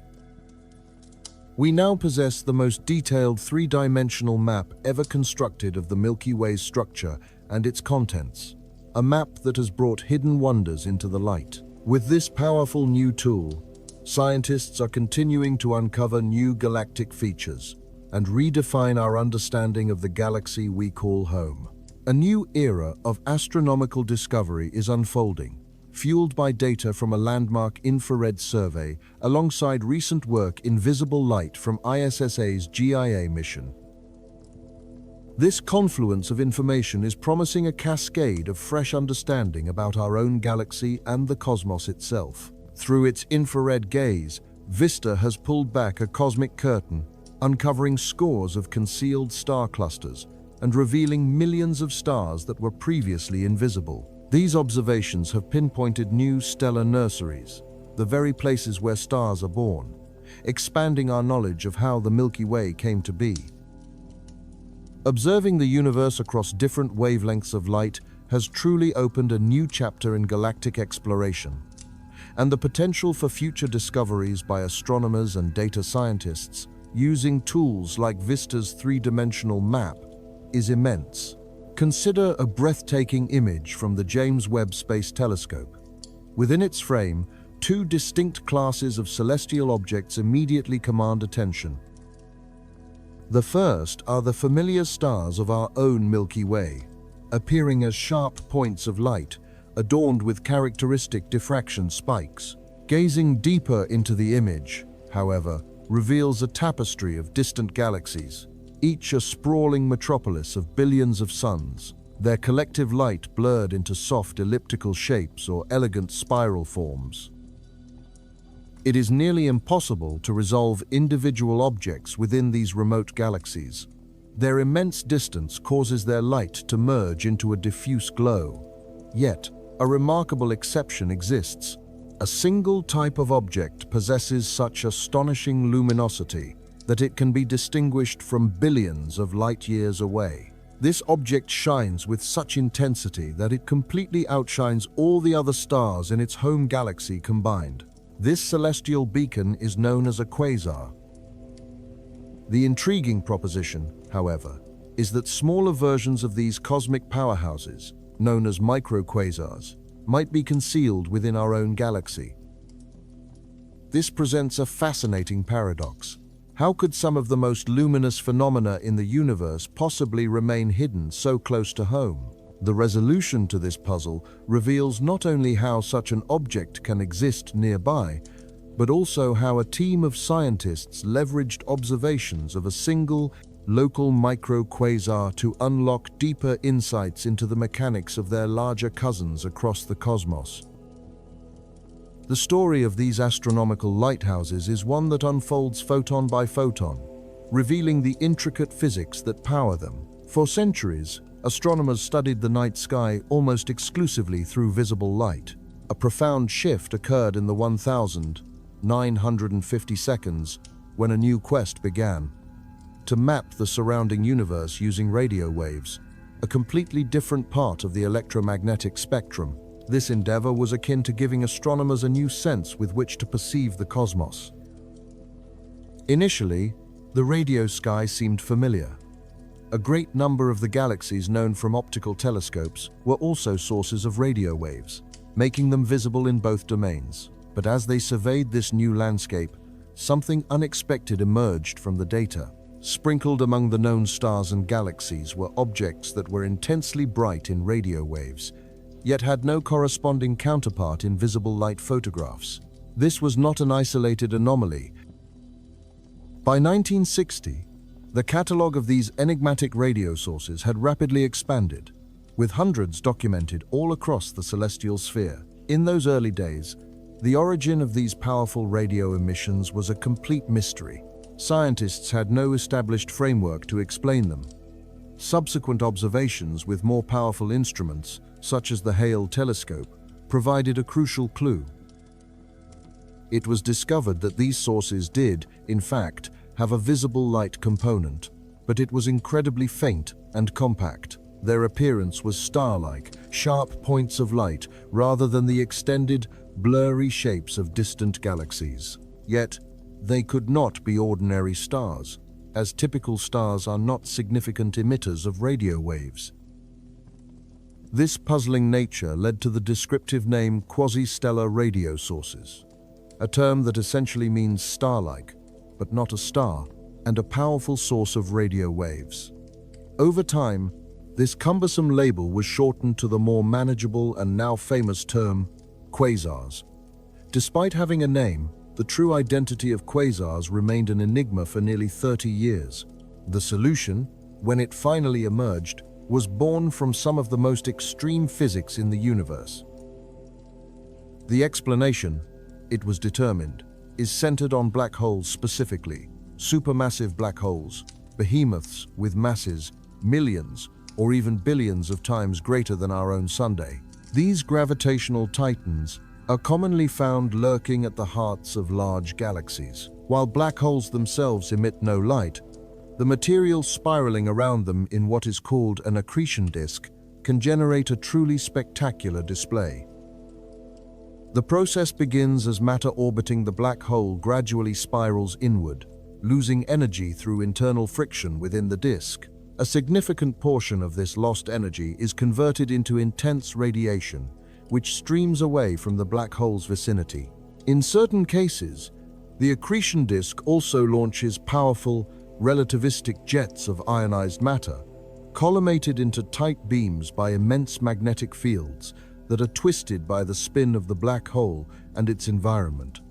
We now possess the most detailed three-dimensional map ever constructed of the Milky Way's structure and its contents, a map that has brought hidden wonders into the light. With this powerful new tool, scientists are continuing to uncover new galactic features and redefine our understanding of the galaxy we call home. A new era of astronomical discovery is unfolding, fueled by data from a landmark infrared survey alongside recent work in visible light from ISS's GIA mission. This confluence of information is promising a cascade of fresh understanding about our own galaxy and the cosmos itself. Through its infrared gaze, Vista has pulled back a cosmic curtain, uncovering scores of concealed star clusters and revealing millions of stars that were previously invisible. These observations have pinpointed new stellar nurseries, the very places where stars are born, expanding our knowledge of how the Milky Way came to be. Observing the universe across different wavelengths of light has truly opened a new chapter in galactic exploration, and the potential for future discoveries by astronomers and data scientists using tools like VISTA's three-dimensional map is immense. Consider a breathtaking image from the James Webb Space Telescope. Within its frame, two distinct classes of celestial objects immediately command attention. The first are the familiar stars of our own Milky Way, appearing as sharp points of light, adorned with characteristic diffraction spikes. Gazing deeper into the image, however, reveals a tapestry of distant galaxies, each a sprawling metropolis of billions of suns, their collective light blurred into soft elliptical shapes or elegant spiral forms. It is nearly impossible to resolve individual objects within these remote galaxies. Their immense distance causes their light to merge into a diffuse glow. Yet, a remarkable exception exists. A single type of object possesses such astonishing luminosity that it can be distinguished from billions of light years away. This object shines with such intensity that it completely outshines all the other stars in its home galaxy combined. This celestial beacon is known as a quasar. The intriguing proposition, however, is that smaller versions of these cosmic powerhouses, known as microquasars, might be concealed within our own galaxy. This presents a fascinating paradox. How could some of the most luminous phenomena in the universe possibly remain hidden so close to home? The resolution to this puzzle reveals not only how such an object can exist nearby, but also how a team of scientists leveraged observations of a single, local microquasar to unlock deeper insights into the mechanics of their larger cousins across the cosmos. The story of these astronomical lighthouses is one that unfolds photon by photon, revealing the intricate physics that power them. For centuries, astronomers studied the night sky almost exclusively through visible light. A profound shift occurred in the 1950 seconds when a new quest began: to map the surrounding universe using radio waves, a completely different part of the electromagnetic spectrum. This endeavor was akin to giving astronomers a new sense with which to perceive the cosmos. Initially, the radio sky seemed familiar. A great number of the galaxies known from optical telescopes were also sources of radio waves, making them visible in both domains. But as they surveyed this new landscape, something unexpected emerged from the data. Sprinkled among the known stars and galaxies were objects that were intensely bright in radio waves, yet had no corresponding counterpart in visible light photographs. This was not an isolated anomaly. By 1960, the catalogue of these enigmatic radio sources had rapidly expanded, with hundreds documented all across the celestial sphere. In those early days, the origin of these powerful radio emissions was a complete mystery. Scientists had no established framework to explain them. Subsequent observations with more powerful instruments, such as the Hale telescope, provided a crucial clue. It was discovered that these sources did, in fact, have a visible light component, but it was incredibly faint and compact. Their appearance was star-like, sharp points of light, rather than the extended, blurry shapes of distant galaxies. Yet, they could not be ordinary stars, as typical stars are not significant emitters of radio waves. This puzzling nature led to the descriptive name quasi-stellar radio sources, a term that essentially means star-like, but not a star, and a powerful source of radio waves. Over time, this cumbersome label was shortened to the more manageable and now famous term, quasars. Despite having a name, the true identity of quasars remained an enigma for nearly 30 years. The solution, when it finally emerged, was born from some of the most extreme physics in the universe. The explanation, it was determined, is centered on black holes specifically, supermassive black holes, behemoths with masses millions, or even billions of times greater than our own Sunday. These gravitational titans are commonly found lurking at the hearts of large galaxies. While black holes themselves emit no light, the material spiraling around them in what is called an accretion disk can generate a truly spectacular display. The process begins as matter orbiting the black hole gradually spirals inward, losing energy through internal friction within the disk. A significant portion of this lost energy is converted into intense radiation, which streams away from the black hole's vicinity. In certain cases, the accretion disk also launches powerful, relativistic jets of ionized matter, collimated into tight beams by immense magnetic fields that are twisted by the spin of the black hole and its environment.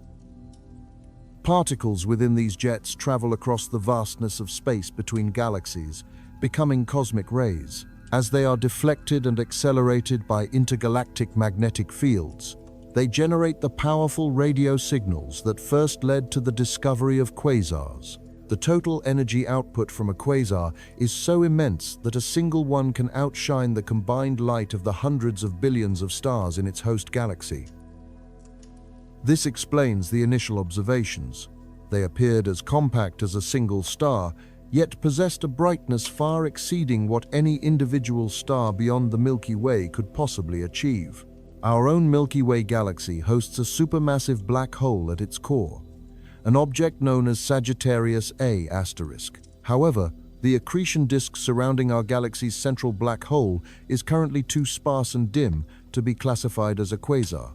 Particles within these jets travel across the vastness of space between galaxies, becoming cosmic rays. As they are deflected and accelerated by intergalactic magnetic fields, they generate the powerful radio signals that first led to the discovery of quasars. The total energy output from a quasar is so immense that a single one can outshine the combined light of the hundreds of billions of stars in its host galaxy. This explains the initial observations. They appeared as compact as a single star, yet possessed a brightness far exceeding what any individual star beyond the Milky Way could possibly achieve. Our own Milky Way galaxy hosts a supermassive black hole at its core, an object known as Sagittarius A*. However, the accretion disk surrounding our galaxy's central black hole is currently too sparse and dim to be classified as a quasar.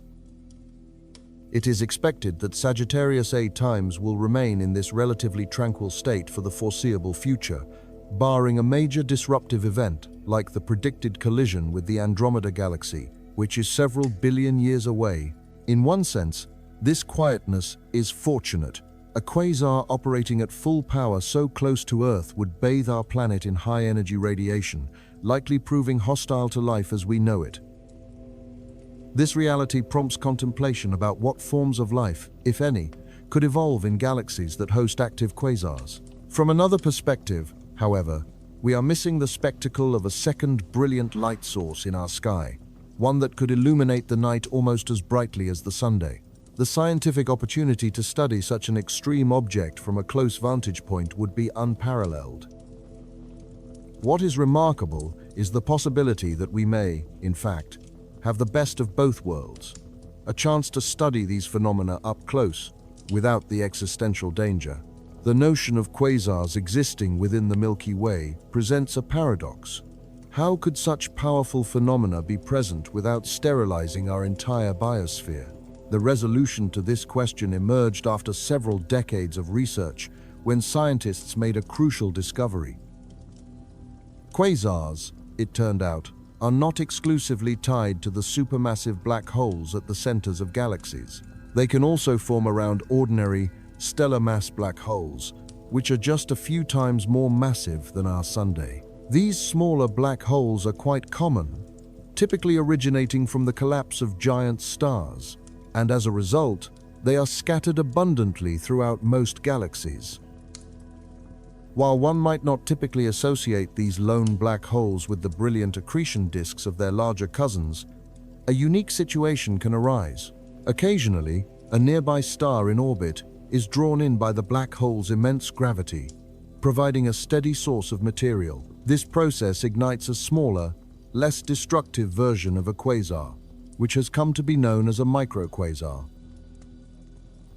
It is expected that Sagittarius A times will remain in this relatively tranquil state for the foreseeable future, barring a major disruptive event like the predicted collision with the Andromeda galaxy, which is several billion years away. In one sense, this quietness is fortunate. A quasar operating at full power so close to Earth would bathe our planet in high-energy radiation, likely proving hostile to life as we know it. This reality prompts contemplation about what forms of life, if any, could evolve in galaxies that host active quasars. From another perspective, however, we are missing the spectacle of a second brilliant light source in our sky, one that could illuminate the night almost as brightly as the Sunday. The scientific opportunity to study such an extreme object from a close vantage point would be unparalleled. What is remarkable is the possibility that we may, in fact, have the best of both worlds, a chance to study these phenomena up close, without the existential danger. The notion of quasars existing within the Milky Way presents a paradox. How could such powerful phenomena be present without sterilizing our entire biosphere? The resolution to this question emerged after several decades of research, when scientists made a crucial discovery. Quasars, it turned out, are not exclusively tied to the supermassive black holes at the centers of galaxies. They can also form around ordinary, stellar mass black holes, which are just a few times more massive than our Sunday. These smaller black holes are quite common, typically originating from the collapse of giant stars, and as a result, they are scattered abundantly throughout most galaxies. While one might not typically associate these lone black holes with the brilliant accretion disks of their larger cousins, a unique situation can arise. Occasionally, a nearby star in orbit is drawn in by the black hole's immense gravity, providing a steady source of material. This process ignites a smaller, less destructive version of a quasar, which has come to be known as a microquasar.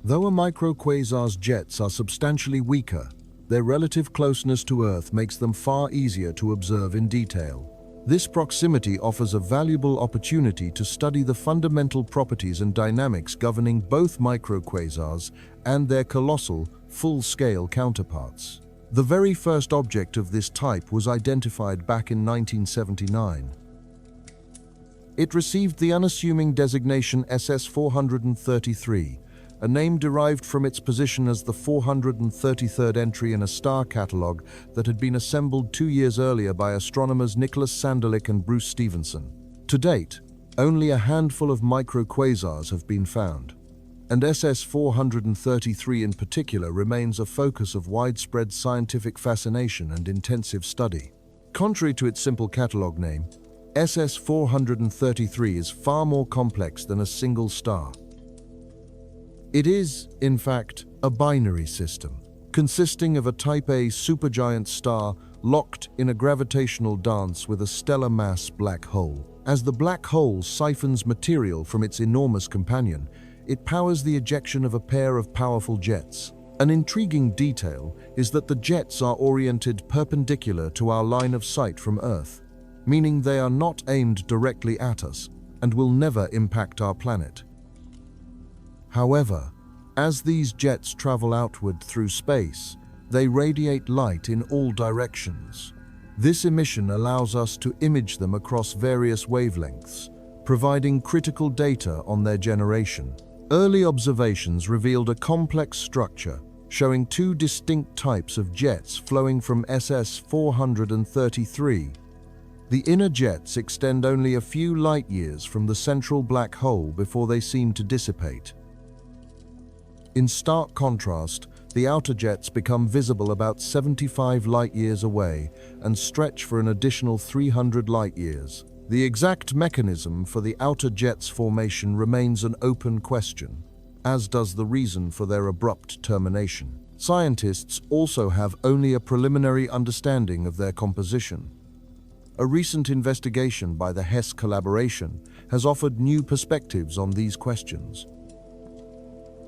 Though a microquasar's jets are substantially weaker, their relative closeness to Earth makes them far easier to observe in detail. This proximity offers a valuable opportunity to study the fundamental properties and dynamics governing both microquasars and their colossal, full-scale counterparts. The very first object of this type was identified back in 1979. It received the unassuming designation SS-433, a name derived from its position as the 433rd entry in a star catalogue that had been assembled 2 years earlier by astronomers Nicholas Sanderlich and Bruce Stevenson. To date, only a handful of microquasars have been found, and SS-433 in particular remains a focus of widespread scientific fascination and intensive study. contrary to its simple catalog name, SS-433 is far more complex than a single star. It is, in fact, a binary system, consisting of a Type A supergiant star locked in a gravitational dance with a stellar mass black hole. As the black hole siphons material from its enormous companion, it powers the ejection of a pair of powerful jets. An intriguing detail is that the jets are oriented perpendicular to our line of sight from Earth, meaning they are not aimed directly at us and will never impact our planet. However, as these jets travel outward through space, they radiate light in all directions. This emission allows us to image them across various wavelengths, providing critical data on their generation. Early observations revealed a complex structure showing two distinct types of jets flowing from SS-433. The inner jets extend only a few light-years from the central black hole before they seem to dissipate. In stark contrast, the outer jets become visible about 75 light-years away and stretch for an additional 300 light-years. The exact mechanism for the outer jets' formation remains an open question, as does the reason for their abrupt termination. Scientists also have only a preliminary understanding of their composition. A recent investigation by the Hess collaboration has offered new perspectives on these questions.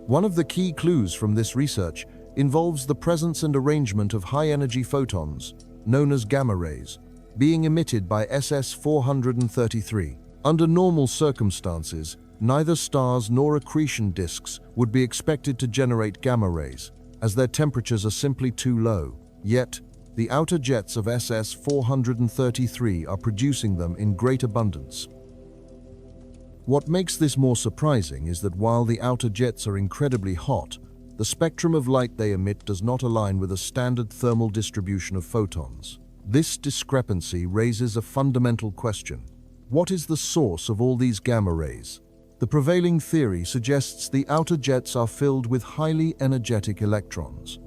One of the key clues from this research involves the presence and arrangement of high-energy photons, known as gamma rays, being emitted by SS-433. Under normal circumstances, neither stars nor accretion disks would be expected to generate gamma rays, as their temperatures are simply too low. Yet, the outer jets of SS-433 are producing them in great abundance. What makes this more surprising is that while the outer jets are incredibly hot, the spectrum of light they emit does not align with a standard thermal distribution of photons. This discrepancy raises a fundamental question. What is the source of all these gamma rays? The prevailing theory suggests the outer jets are filled with highly energetic electrons.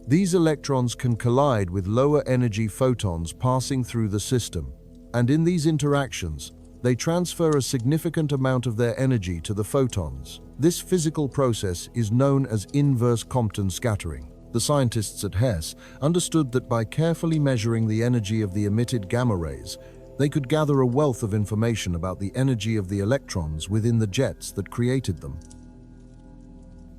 These electrons can collide with lower energy photons passing through the system, and in these interactions, they transfer a significant amount of their energy to the photons. This physical process is known as inverse Compton scattering. The scientists at Hess understood that by carefully measuring the energy of the emitted gamma rays, they could gather a wealth of information about the energy of the electrons within the jets that created them.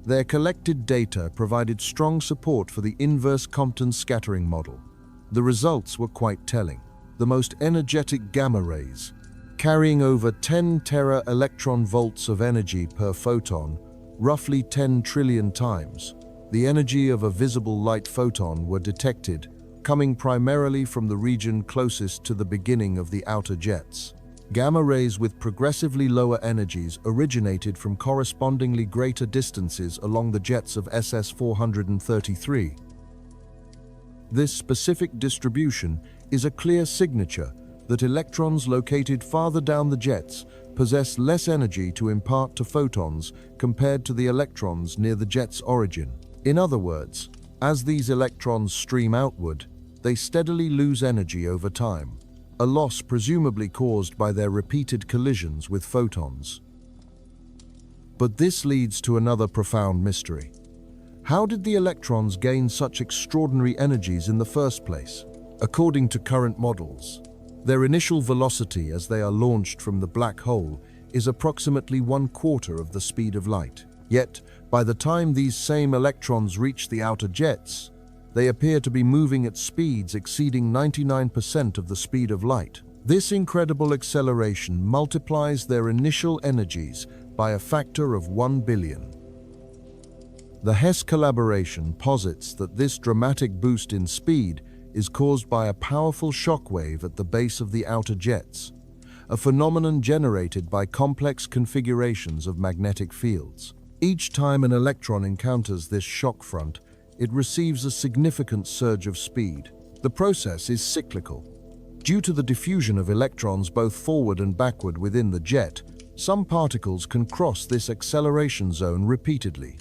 Their collected data provided strong support for the inverse Compton scattering model. The results were quite telling. The most energetic gamma rays, carrying over 10 tera-electron volts of energy per photon, roughly 10 trillion times, the energy of a visible light photon, were detected, coming primarily from the region closest to the beginning of the outer jets. Gamma rays with progressively lower energies originated from correspondingly greater distances along the jets of SS-433. This specific distribution is a clear signature that electrons located farther down the jets possess less energy to impart to photons compared to the electrons near the jet's origin. In other words, as these electrons stream outward, they steadily lose energy over time, a loss presumably caused by their repeated collisions with photons. But this leads to another profound mystery. How did the electrons gain such extraordinary energies in the first place? According to current models, their initial velocity as they are launched from the black hole is approximately 1/4 of the speed of light. Yet, by the time these same electrons reach the outer jets, they appear to be moving at speeds exceeding 99% of the speed of light. This incredible acceleration multiplies their initial energies by a factor of 1 billion. The Hess collaboration posits that this dramatic boost in speed is caused by a powerful shock wave at the base of the outer jets, a phenomenon generated by complex configurations of magnetic fields. Each time an electron encounters this shock front, it receives a significant surge of speed. The process is cyclical. Due to the diffusion of electrons both forward and backward within the jet, some particles can cross this acceleration zone repeatedly.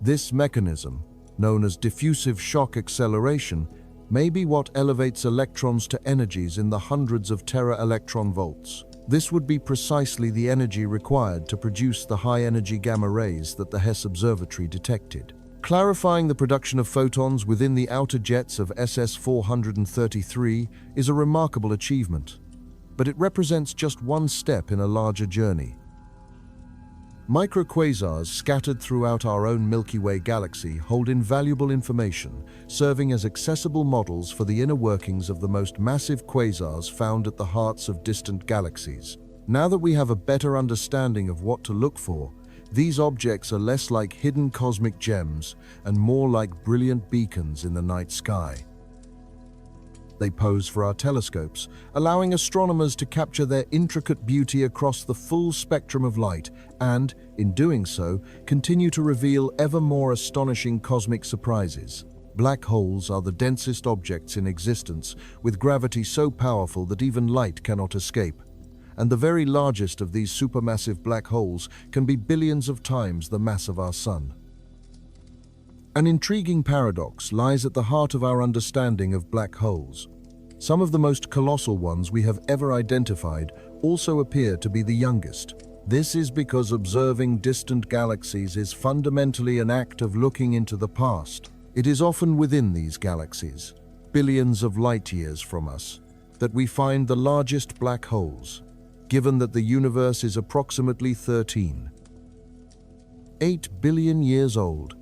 This mechanism, known as diffusive shock acceleration, may be what elevates electrons to energies in the hundreds of tera-electron volts. This would be precisely the energy required to produce the high-energy gamma rays that the Hess Observatory detected. Clarifying the production of photons within the outer jets of SS 433 is a remarkable achievement, but it represents just one step in a larger journey. Microquasars scattered throughout our own Milky Way galaxy hold invaluable information, serving as accessible models for the inner workings of the most massive quasars found at the hearts of distant galaxies. Now that we have a better understanding of what to look for, these objects are less like hidden cosmic gems and more like brilliant beacons in the night sky. They pose for our telescopes, allowing astronomers to capture their intricate beauty across the full spectrum of light and, in doing so, continue to reveal ever more astonishing cosmic surprises. Black holes are the densest objects in existence, with gravity so powerful that even light cannot escape. And the very largest of these supermassive black holes can be billions of times the mass of our Sun. An intriguing paradox lies at the heart of our understanding of black holes. Some of the most colossal ones we have ever identified also appear to be the youngest. This is because observing distant galaxies is fundamentally an act of looking into the past. It is often within these galaxies, billions of light years from us, that we find the largest black holes, given that the universe is approximately 8 billion years old,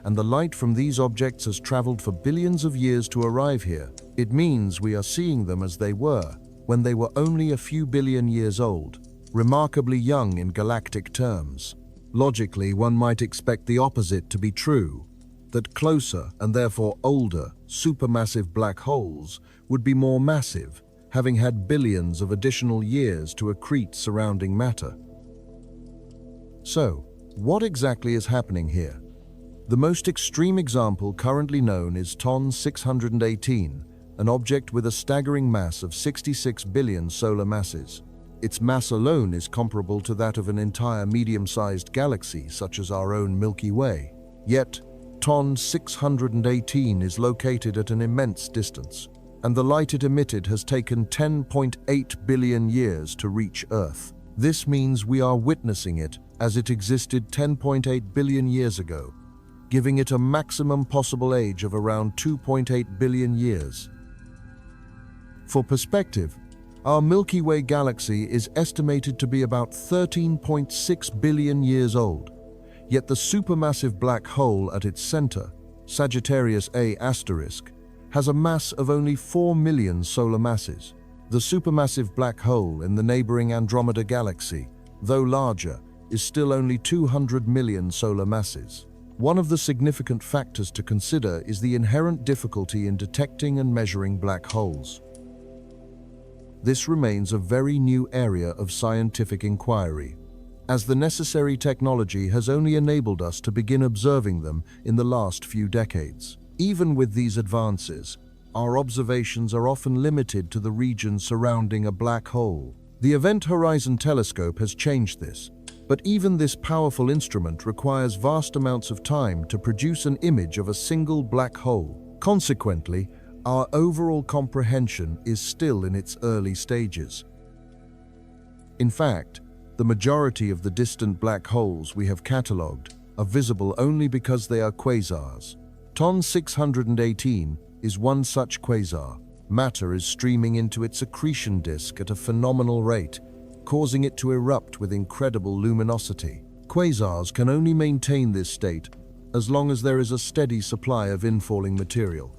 and the light from these objects has traveled for billions of years to arrive here. It means we are seeing them as they were, when they were only a few billion years old, remarkably young in galactic terms. Logically, one might expect the opposite to be true, that closer and therefore older supermassive black holes would be more massive, having had billions of additional years to accrete surrounding matter. So, what exactly is happening here? The most extreme example currently known is TON 618, an object with a staggering mass of 66 billion solar masses. Its mass alone is comparable to that of an entire medium-sized galaxy such as our own Milky Way. Yet, TON 618 is located at an immense distance, and the light it emitted has taken 10.8 billion years to reach Earth. This means we are witnessing it as it existed 10.8 billion years ago, giving it a maximum possible age of around 2.8 billion years. For perspective, our Milky Way galaxy is estimated to be about 13.6 billion years old, yet the supermassive black hole at its center, Sagittarius A*, has a mass of only 4 million solar masses. The supermassive black hole in the neighboring Andromeda galaxy, though larger, is still only 200 million solar masses. One of the significant factors to consider is the inherent difficulty in detecting and measuring black holes. This remains a very new area of scientific inquiry, as the necessary technology has only enabled us to begin observing them in the last few decades. Even with these advances, our observations are often limited to the region surrounding a black hole. The Event Horizon Telescope has changed this, but even this powerful instrument requires vast amounts of time to produce an image of a single black hole. Consequently, our overall comprehension is still in its early stages. In fact, the majority of the distant black holes we have catalogued are visible only because they are quasars. TON 618 is one such quasar. Matter is streaming into its accretion disk at a phenomenal rate, causing it to erupt with incredible luminosity. Quasars can only maintain this state as long as there is a steady supply of infalling material.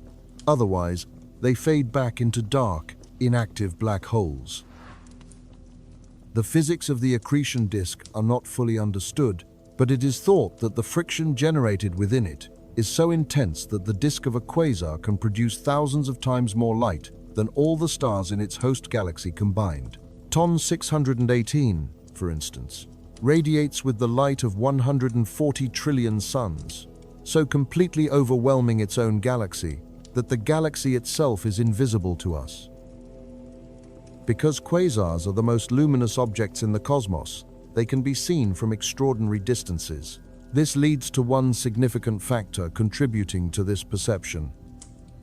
Otherwise, they fade back into dark, inactive black holes. The physics of the accretion disk are not fully understood, but it is thought that the friction generated within it is so intense that the disk of a quasar can produce thousands of times more light than all the stars in its host galaxy combined. TON 618, for instance, radiates with the light of 140 trillion suns, so completely overwhelming its own galaxy that the galaxy itself is invisible to us. Because quasars are the most luminous objects in the cosmos, they can be seen from extraordinary distances. This leads to one significant factor contributing to this perception: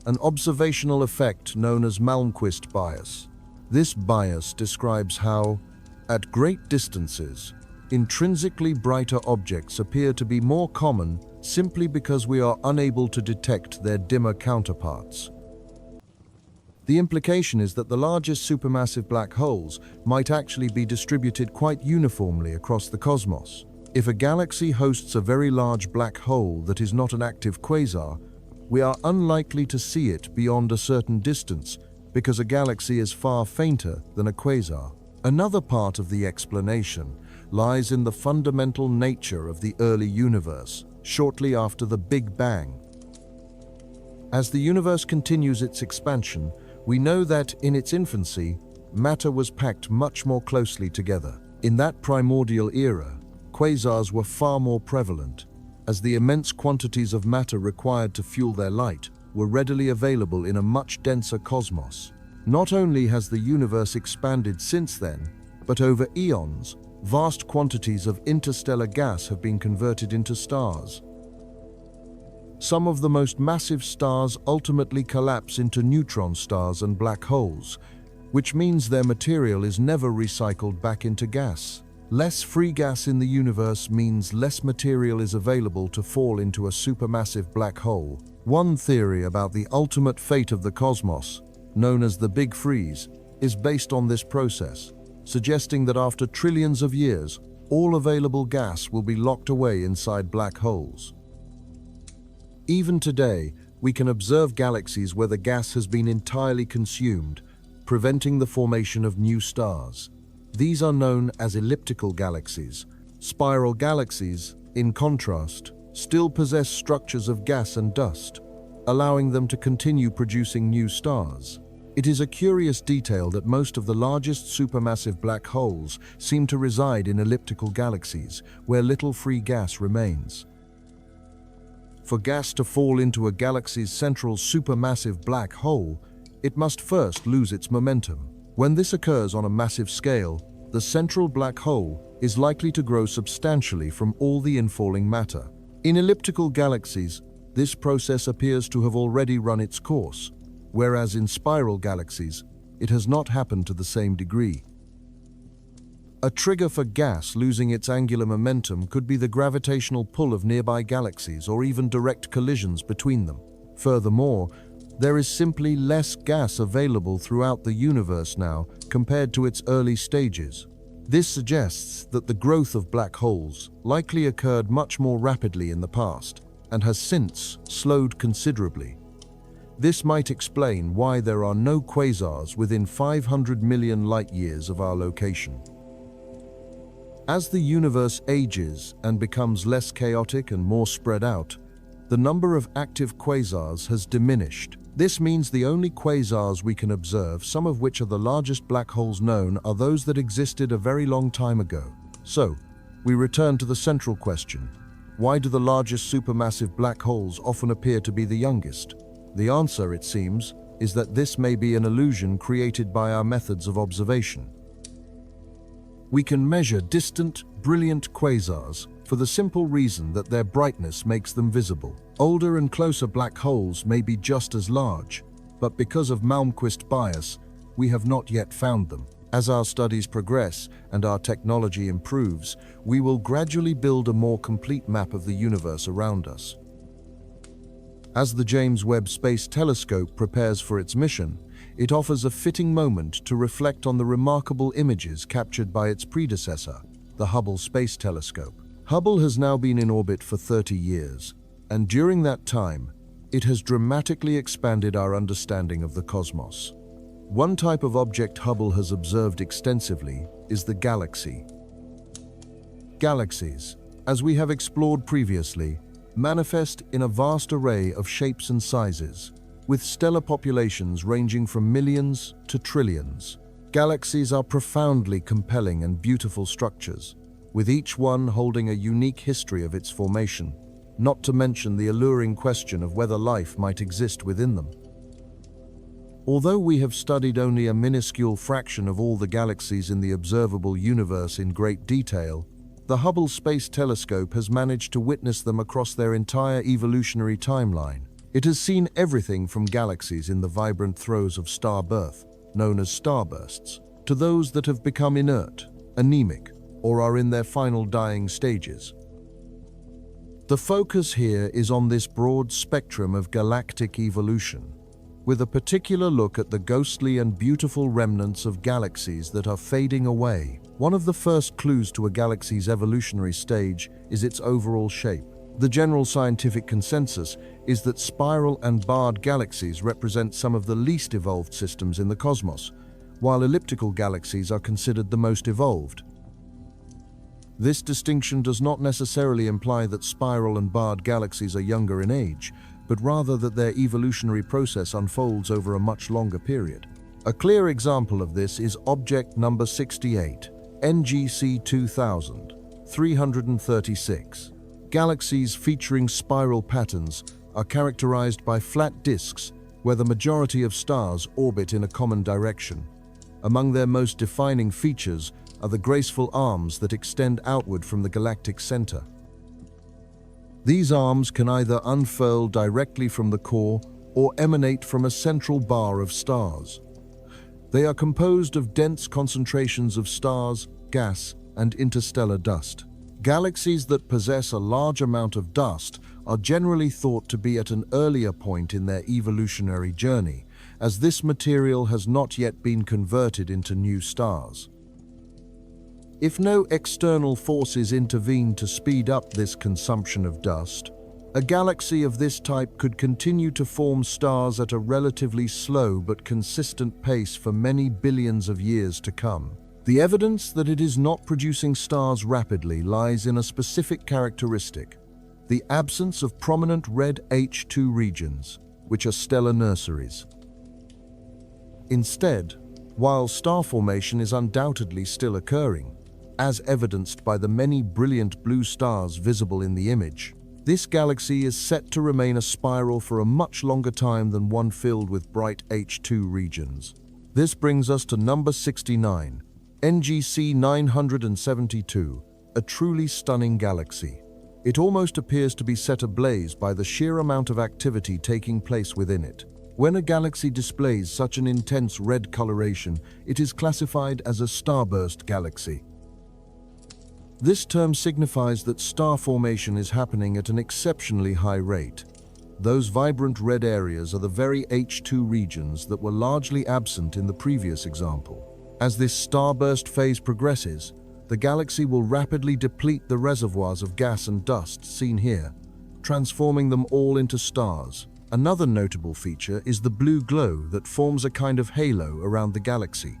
an observational effect known as Malmquist bias. This bias describes how, at great distances, intrinsically brighter objects appear to be more common simply because we are unable to detect their dimmer counterparts. The implication is that the largest supermassive black holes might actually be distributed quite uniformly across the cosmos. If a galaxy hosts a very large black hole that is not an active quasar, we are unlikely to see it beyond a certain distance because a galaxy is far fainter than a quasar. Another part of the explanation lies in the fundamental nature of the early universe, shortly after the Big Bang. As the universe continues its expansion, we know that, in its infancy, matter was packed much more closely together. In that primordial era, quasars were far more prevalent, as the immense quantities of matter required to fuel their light were readily available in a much denser cosmos. Not only has the universe expanded since then, but over eons, vast quantities of interstellar gas have been converted into stars. Some of the most massive stars ultimately collapse into neutron stars and black holes, which means their material is never recycled back into gas. Less free gas in the universe means less material is available to fall into a supermassive black hole. One theory about the ultimate fate of the cosmos, known as the Big Freeze, is based on this process, suggesting that after trillions of years, all available gas will be locked away inside black holes. Even today, we can observe galaxies where the gas has been entirely consumed, preventing the formation of new stars. These are known as elliptical galaxies. Spiral galaxies, in contrast, still possess structures of gas and dust, allowing them to continue producing new stars. It is a curious detail that most of the largest supermassive black holes seem to reside in elliptical galaxies, where little free gas remains. For gas to fall into a galaxy's central supermassive black hole, it must first lose its momentum. When this occurs on a massive scale, the central black hole is likely to grow substantially from all the infalling matter. In elliptical galaxies, this process appears to have already run its course, whereas in spiral galaxies, it has not happened to the same degree. A trigger for gas losing its angular momentum could be the gravitational pull of nearby galaxies or even direct collisions between them. Furthermore, there is simply less gas available throughout the universe now compared to its early stages. This suggests that the growth of black holes likely occurred much more rapidly in the past and has since slowed considerably. This might explain why there are no quasars within 500 million light-years of our location. As the universe ages and becomes less chaotic and more spread out, the number of active quasars has diminished. This means the only quasars we can observe, some of which are the largest black holes known, are those that existed a very long time ago. So, we return to the central question: why do the largest supermassive black holes often appear to be the youngest? The answer, it seems, is that this may be an illusion created by our methods of observation. We can measure distant, brilliant quasars for the simple reason that their brightness makes them visible. Older and closer black holes may be just as large, but because of Malmquist bias, we have not yet found them. As our studies progress and our technology improves, we will gradually build a more complete map of the universe around us. As the James Webb Space Telescope prepares for its mission, it offers a fitting moment to reflect on the remarkable images captured by its predecessor, the Hubble Space Telescope. Hubble has now been in orbit for 30 years, and during that time, it has dramatically expanded our understanding of the cosmos. One type of object Hubble has observed extensively is the galaxy. Galaxies, as we have explored previously, manifest in a vast array of shapes and sizes, with stellar populations ranging from millions to trillions. Galaxies are profoundly compelling and beautiful structures, with each one holding a unique history of its formation, not to mention the alluring question of whether life might exist within them. Although we have studied only a minuscule fraction of all the galaxies in the observable universe in great detail, the Hubble Space Telescope has managed to witness them across their entire evolutionary timeline. It has seen everything from galaxies in the vibrant throes of star birth, known as starbursts, to those that have become inert, anemic, or are in their final dying stages. The focus here is on this broad spectrum of galactic evolution, with a particular look at the ghostly and beautiful remnants of galaxies that are fading away. One of the first clues to a galaxy's evolutionary stage is its overall shape. The general scientific consensus is that spiral and barred galaxies represent some of the least evolved systems in the cosmos, while elliptical galaxies are considered the most evolved. This distinction does not necessarily imply that spiral and barred galaxies are younger in age, but rather that their evolutionary process unfolds over a much longer period. A clear example of this is object number 68, NGC 2336. Galaxies featuring spiral patterns are characterized by flat disks where the majority of stars orbit in a common direction. Among their most defining features are the graceful arms that extend outward from the galactic center. These arms can either unfurl directly from the core or emanate from a central bar of stars. They are composed of dense concentrations of stars, gas, and interstellar dust. Galaxies that possess a large amount of dust are generally thought to be at an earlier point in their evolutionary journey, as this material has not yet been converted into new stars. If no external forces intervene to speed up this consumption of dust, a galaxy of this type could continue to form stars at a relatively slow but consistent pace for many billions of years to come. The evidence that it is not producing stars rapidly lies in a specific characteristic: the absence of prominent red H2 regions, which are stellar nurseries. Instead, while star formation is undoubtedly still occurring, as evidenced by the many brilliant blue stars visible in the image, this galaxy is set to remain a spiral for a much longer time than one filled with bright H2 regions. This brings us to number 69, NGC 972, a truly stunning galaxy. It almost appears to be set ablaze by the sheer amount of activity taking place within it. When a galaxy displays such an intense red coloration, it is classified as a starburst galaxy. This term signifies that star formation is happening at an exceptionally high rate. Those vibrant red areas are the very H2 regions that were largely absent in the previous example. As this starburst phase progresses, the galaxy will rapidly deplete the reservoirs of gas and dust seen here, transforming them all into stars. Another notable feature is the blue glow that forms a kind of halo around the galaxy.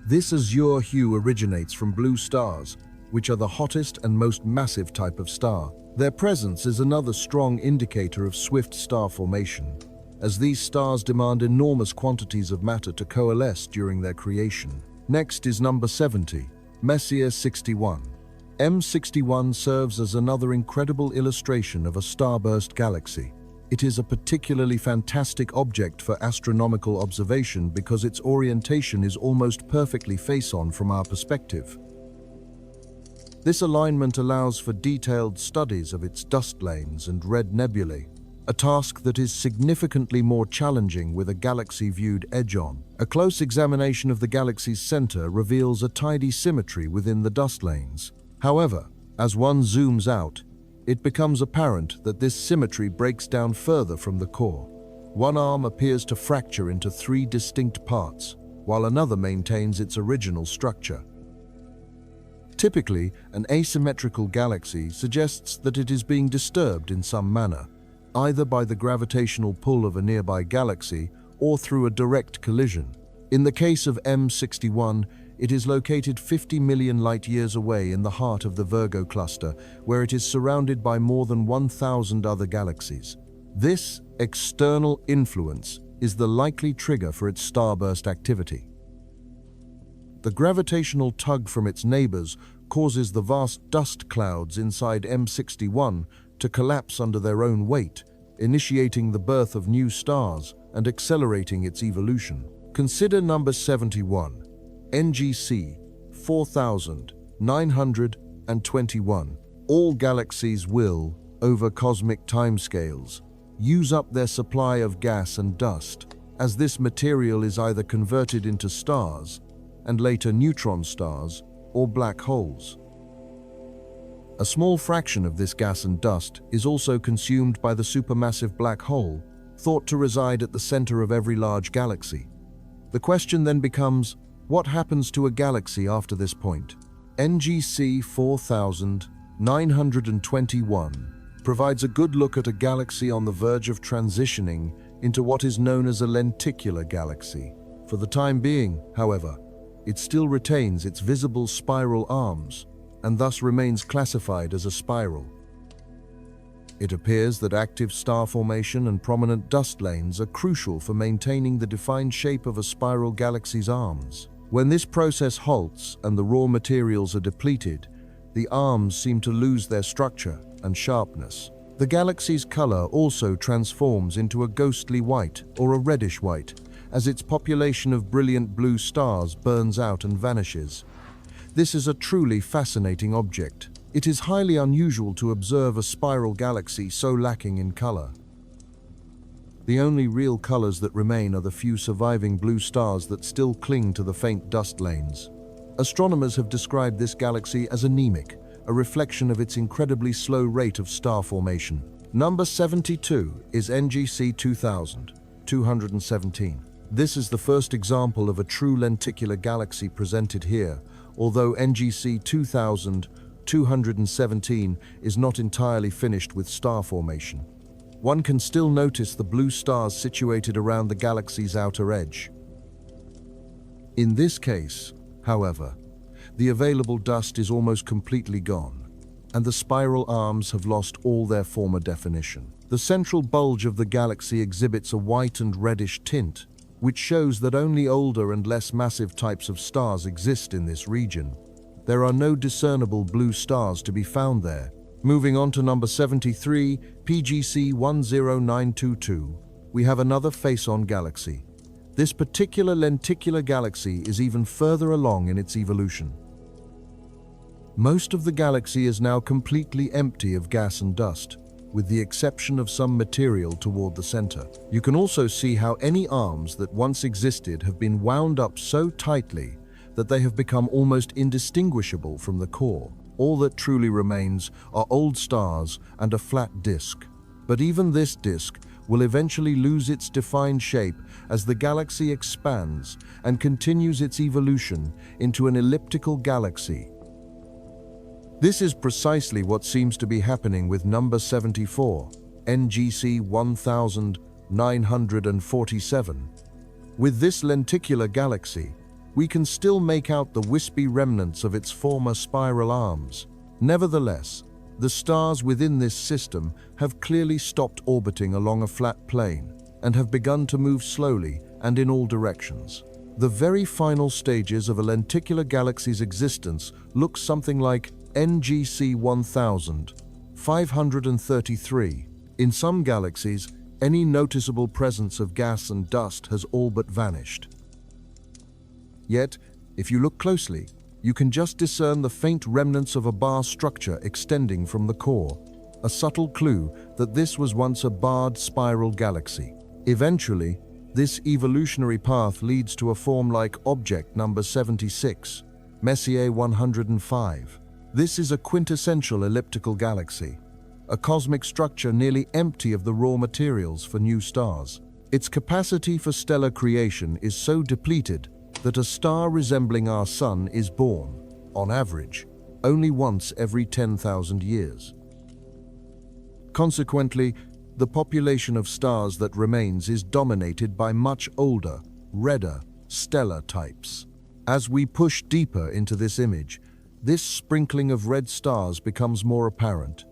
This azure hue originates from blue stars, which are the hottest and most massive type of star. Their presence is another strong indicator of swift star formation, as these stars demand enormous quantities of matter to coalesce during their creation. Next is number 70, Messier 61. M61 serves as another incredible illustration of a starburst galaxy. It is a particularly fantastic object for astronomical observation because its orientation is almost perfectly face-on from our perspective. This alignment allows for detailed studies of its dust lanes and red nebulae, a task that is significantly more challenging with a galaxy viewed edge-on. A close examination of the galaxy's center reveals a tidy symmetry within the dust lanes. However, as one zooms out, it becomes apparent that this symmetry breaks down further from the core. One arm appears to fracture into three distinct parts, while another maintains its original structure. Typically, an asymmetrical galaxy suggests that it is being disturbed in some manner, either by the gravitational pull of a nearby galaxy or through a direct collision. In the case of M61, it is located 50 million light-years away in the heart of the Virgo cluster, where it is surrounded by more than 1,000 other galaxies. This external influence is the likely trigger for its starburst activity. The gravitational tug from its neighbors causes the vast dust clouds inside M61 to collapse under their own weight, initiating the birth of new stars and accelerating its evolution. Consider number 71. NGC 4921. All galaxies will, over cosmic timescales, use up their supply of gas and dust, as this material is either converted into stars, and later neutron stars, or black holes. A small fraction of this gas and dust is also consumed by the supermassive black hole, thought to reside at the center of every large galaxy. The question then becomes, what happens to a galaxy after this point? NGC 4921 provides a good look at a galaxy on the verge of transitioning into what is known as a lenticular galaxy. For the time being, however, it still retains its visible spiral arms and thus remains classified as a spiral. It appears that active star formation and prominent dust lanes are crucial for maintaining the defined shape of a spiral galaxy's arms. When this process halts and the raw materials are depleted, the arms seem to lose their structure and sharpness. The galaxy's color also transforms into a ghostly white or a reddish white as its population of brilliant blue stars burns out and vanishes. This is a truly fascinating object. It is highly unusual to observe a spiral galaxy so lacking in color. The only real colors that remain are the few surviving blue stars that still cling to the faint dust lanes. Astronomers have described this galaxy as anemic, a reflection of its incredibly slow rate of star formation. Number 72 is NGC 2217. This is the first example of a true lenticular galaxy presented here, although NGC 2217 is not entirely finished with star formation. One can still notice the blue stars situated around the galaxy's outer edge. In this case, however, the available dust is almost completely gone, and the spiral arms have lost all their former definition. The central bulge of the galaxy exhibits a white and reddish tint, which shows that only older and less massive types of stars exist in this region. There are no discernible blue stars to be found there. Moving on to number 73, PGC 10922, we have another face-on galaxy. This particular lenticular galaxy is even further along in its evolution. Most of the galaxy is now completely empty of gas and dust, with the exception of some material toward the center. You can also see how any arms that once existed have been wound up so tightly that they have become almost indistinguishable from the core. All that truly remains are old stars and a flat disk. But even this disk will eventually lose its defined shape as the galaxy expands and continues its evolution into an elliptical galaxy. This is precisely what seems to be happening with number 74, NGC 1947. With this lenticular galaxy, we can still make out the wispy remnants of its former spiral arms. Nevertheless, the stars within this system have clearly stopped orbiting along a flat plane and have begun to move slowly and in all directions. The very final stages of a lenticular galaxy's existence look something like NGC 1533. In some galaxies, any noticeable presence of gas and dust has all but vanished. Yet, if you look closely, you can just discern the faint remnants of a bar structure extending from the core, a subtle clue that this was once a barred spiral galaxy. Eventually, this evolutionary path leads to a form-like object number 76, Messier 105. This is a quintessential elliptical galaxy, a cosmic structure nearly empty of the raw materials for new stars. Its capacity for stellar creation is so depleted that a star resembling our Sun is born, on average, only once every 10,000 years. Consequently, the population of stars that remains is dominated by much older, redder, stellar types. As we push deeper into this image, this sprinkling of red stars becomes more apparent,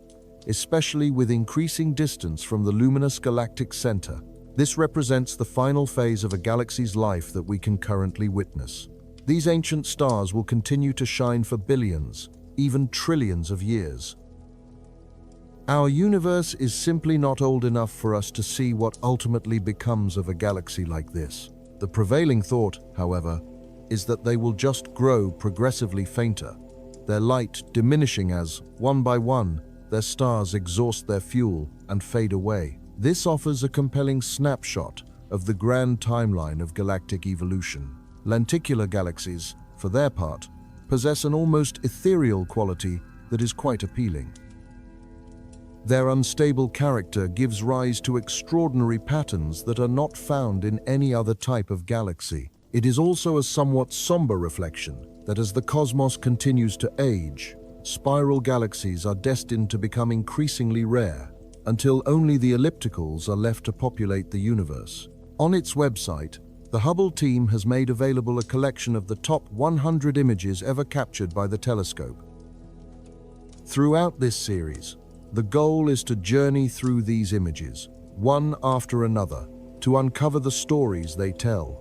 especially with increasing distance from the luminous galactic center. This represents the final phase of a galaxy's life that we can currently witness. These ancient stars will continue to shine for billions, even trillions of years. Our universe is simply not old enough for us to see what ultimately becomes of a galaxy like this. The prevailing thought, however, is that they will just grow progressively fainter, their light diminishing as, one by one, their stars exhaust their fuel and fade away. This offers a compelling snapshot of the grand timeline of galactic evolution. Lenticular galaxies, for their part, possess an almost ethereal quality that is quite appealing. Their unstable character gives rise to extraordinary patterns that are not found in any other type of galaxy. It is also a somewhat somber reflection that as the cosmos continues to age, spiral galaxies are destined to become increasingly rare, until only the ellipticals are left to populate the universe. On its website, the Hubble team has made available a collection of the top 100 images ever captured by the telescope. Throughout this series, the goal is to journey through these images, one after another, to uncover the stories they tell.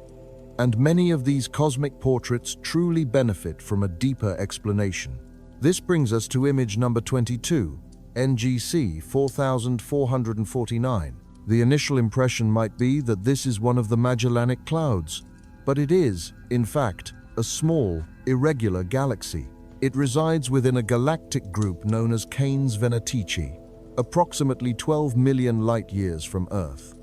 And many of these cosmic portraits truly benefit from a deeper explanation. This brings us to image number 22, NGC 4449. The initial impression might be that this is one of the Magellanic Clouds, but it is, in fact, a small, irregular galaxy. It resides within a galactic group known as Canes Venatici, approximately 12 million light-years from Earth.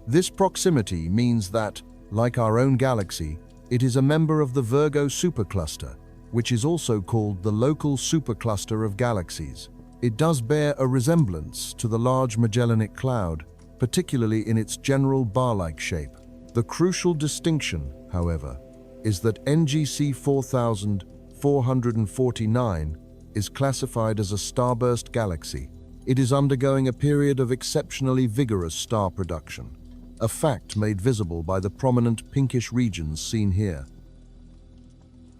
This proximity means that, like our own galaxy, it is a member of the Virgo supercluster, which is also called the local supercluster of galaxies. It does bear a resemblance to the large Magellanic Cloud, particularly in its general bar-like shape. The crucial distinction, however, is that NGC 4449 is classified as a starburst galaxy. It is undergoing a period of exceptionally vigorous star production, a fact made visible by the prominent pinkish regions seen here.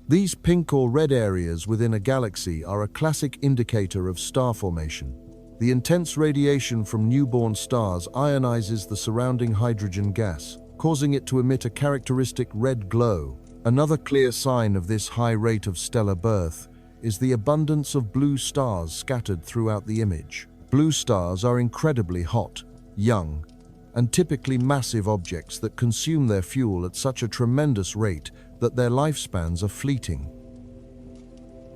These pink or red areas within a galaxy are a classic indicator of star formation. The intense radiation from newborn stars ionizes the surrounding hydrogen gas, causing it to emit a characteristic red glow. Another clear sign of this high rate of stellar birth is the abundance of blue stars scattered throughout the image. Blue stars are incredibly hot, young, and typically massive objects that consume their fuel at such a tremendous rate that their lifespans are fleeting.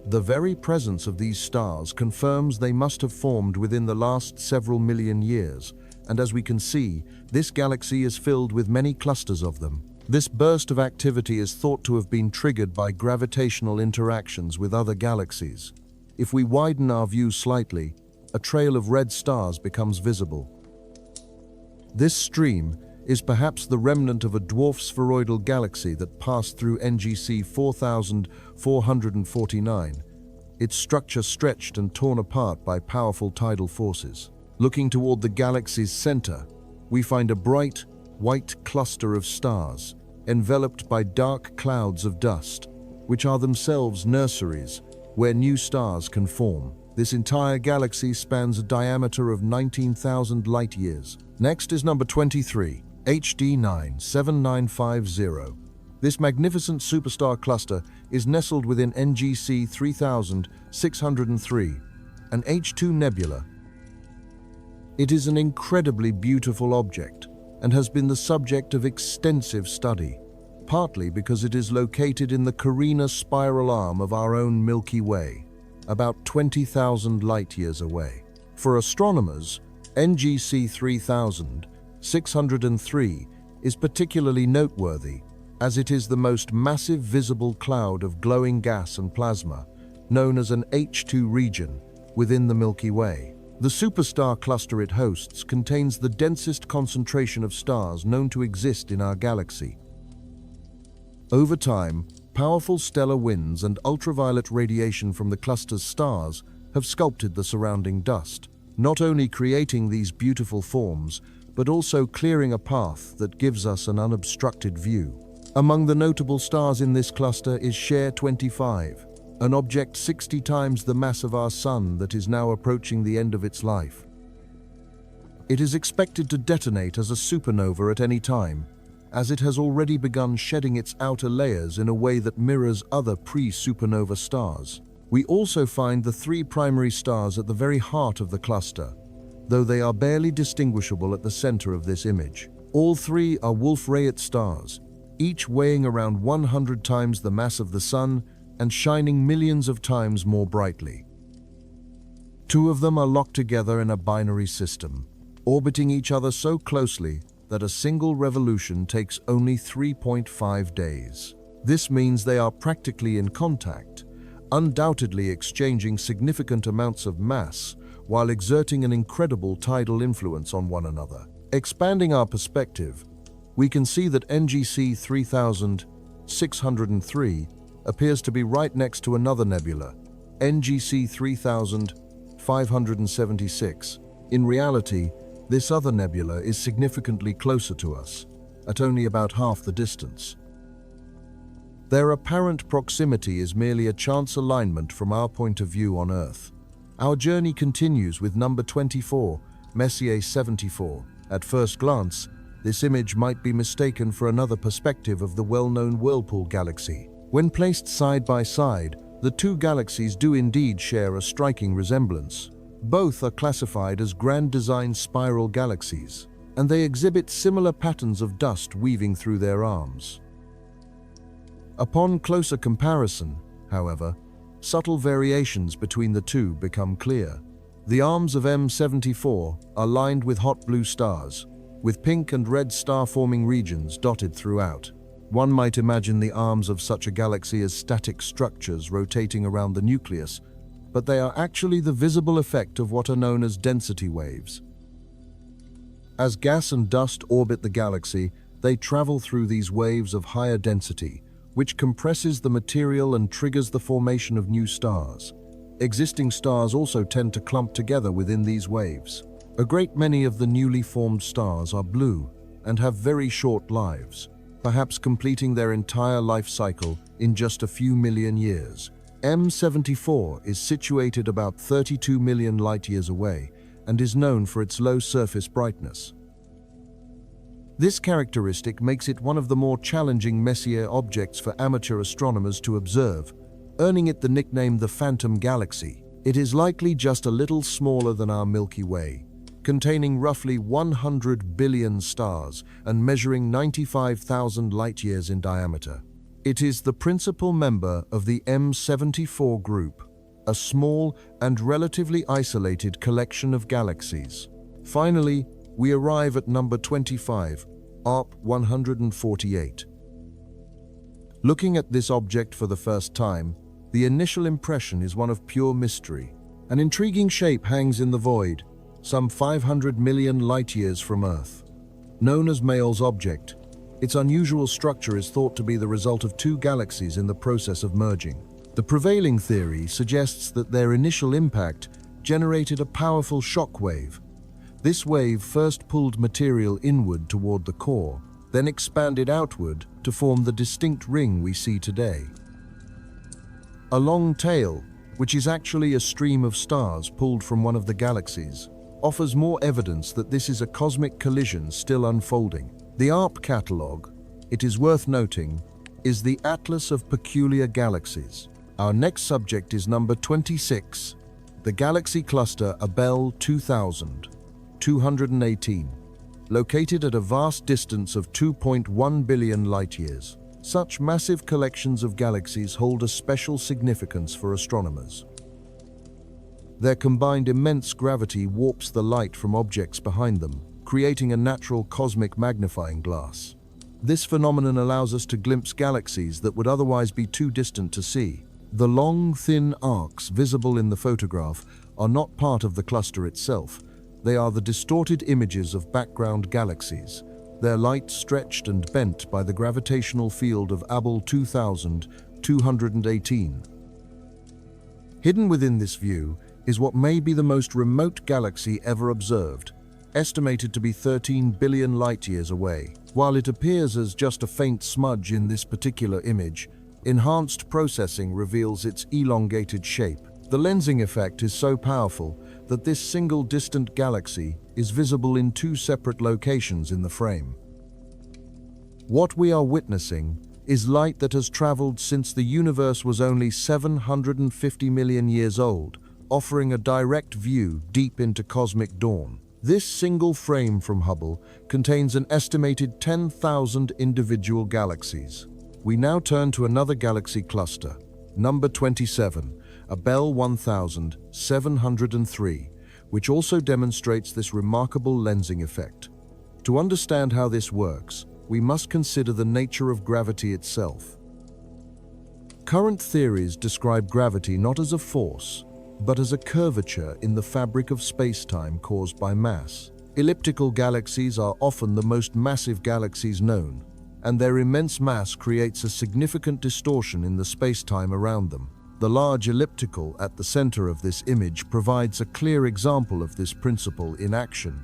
The very presence of these stars confirms they must have formed within the last several million years, and as we can see, this galaxy is filled with many clusters of them. This burst of activity is thought to have been triggered by gravitational interactions with other galaxies. If we widen our view slightly, a trail of red stars becomes visible. This stream is perhaps the remnant of a dwarf spheroidal galaxy that passed through NGC 4449, its structure stretched and torn apart by powerful tidal forces. Looking toward the galaxy's center, we find a bright, white cluster of stars, enveloped by dark clouds of dust, which are themselves nurseries where new stars can form. This entire galaxy spans a diameter of 19,000 light-years. Next is number 23, HD 97950. This magnificent superstar cluster is nestled within NGC 3603, an H2 nebula. It is an incredibly beautiful object and has been the subject of extensive study, partly because it is located in the Carina spiral arm of our own Milky Way, about 20,000 light-years away. For astronomers, NGC 3603 is particularly noteworthy as it is the most massive visible cloud of glowing gas and plasma, known as an H2 region, within the Milky Way. The superstar cluster it hosts contains the densest concentration of stars known to exist in our galaxy. Over time, powerful stellar winds and ultraviolet radiation from the cluster's stars have sculpted the surrounding dust, not only creating these beautiful forms, but also clearing a path that gives us an unobstructed view. Among the notable stars in this cluster is Share 25, an object 60 times the mass of our Sun that is now approaching the end of its life. It is expected to detonate as a supernova at any time, as it has already begun shedding its outer layers in a way that mirrors other pre-supernova stars. We also find the three primary stars at the very heart of the cluster, though they are barely distinguishable at the center of this image. All three are Wolf-Rayet stars, each weighing around 100 times the mass of the Sun and shining millions of times more brightly. Two of them are locked together in a binary system, orbiting each other so closely that a single revolution takes only 3.5 days. This means they are practically in contact, undoubtedly exchanging significant amounts of mass while exerting an incredible tidal influence on one another. Expanding our perspective, we can see that NGC 3603 appears to be right next to another nebula, NGC 3576. In reality, this other nebula is significantly closer to us, at only about half the distance. Their apparent proximity is merely a chance alignment from our point of view on Earth. Our journey continues with number 24, Messier 74. At first glance, this image might be mistaken for another perspective of the well-known Whirlpool galaxy. When placed side by side, the two galaxies do indeed share a striking resemblance. Both are classified as grand design spiral galaxies, and they exhibit similar patterns of dust weaving through their arms. Upon closer comparison, however, subtle variations between the two become clear. The arms of M74 are lined with hot blue stars, with pink and red star-forming regions dotted throughout. One might imagine the arms of such a galaxy as static structures rotating around the nucleus, but they are actually the visible effect of what are known as density waves. As gas and dust orbit the galaxy, they travel through these waves of higher density, which compresses the material and triggers the formation of new stars. Existing stars also tend to clump together within these waves. A great many of the newly formed stars are blue and have very short lives, perhaps completing their entire life cycle in just a few million years. M74 is situated about 32 million light-years away and is known for its low surface brightness. This characteristic makes it one of the more challenging Messier objects for amateur astronomers to observe, earning it the nickname the Phantom Galaxy. It is likely just a little smaller than our Milky Way, containing roughly 100 billion stars and measuring 95,000 light-years in diameter. It is the principal member of the M74 group, a small and relatively isolated collection of galaxies. Finally, we arrive at number 25, ARP 148. Looking at this object for the first time, the initial impression is one of pure mystery. An intriguing shape hangs in the void, some 500 million light-years from Earth. Known as Mayow's object, its unusual structure is thought to be the result of two galaxies in the process of merging. The prevailing theory suggests that their initial impact generated a powerful shock wave. This wave first pulled material inward toward the core, then expanded outward to form the distinct ring we see today. A long tail, which is actually a stream of stars pulled from one of the galaxies, offers more evidence that this is a cosmic collision still unfolding. The ARP catalogue, it is worth noting, is the Atlas of Peculiar Galaxies. Our next subject is number 26, the galaxy cluster Abell 2218, located at a vast distance of 2.1 billion light-years. Such massive collections of galaxies hold a special significance for astronomers. Their combined immense gravity warps the light from objects behind them, creating a natural cosmic magnifying glass. This phenomenon allows us to glimpse galaxies that would otherwise be too distant to see. The long, thin arcs visible in the photograph are not part of the cluster itself. They are the distorted images of background galaxies, their light stretched and bent by the gravitational field of Abell 2218. Hidden within this view is what may be the most remote galaxy ever observed, estimated to be 13 billion light-years away. While it appears as just a faint smudge in this particular image, enhanced processing reveals its elongated shape. The lensing effect is so powerful that this single distant galaxy is visible in two separate locations in the frame. What we are witnessing is light that has traveled since the universe was only 750 million years old, offering a direct view deep into cosmic dawn. This single frame from Hubble contains an estimated 10,000 individual galaxies. We now turn to another galaxy cluster, number 27, Abell 1703, which also demonstrates this remarkable lensing effect. To understand how this works, we must consider the nature of gravity itself. Current theories describe gravity not as a force, but as a curvature in the fabric of space-time caused by mass. Elliptical galaxies are often the most massive galaxies known, and their immense mass creates a significant distortion in the space-time around them. The large elliptical at the center of this image provides a clear example of this principle in action.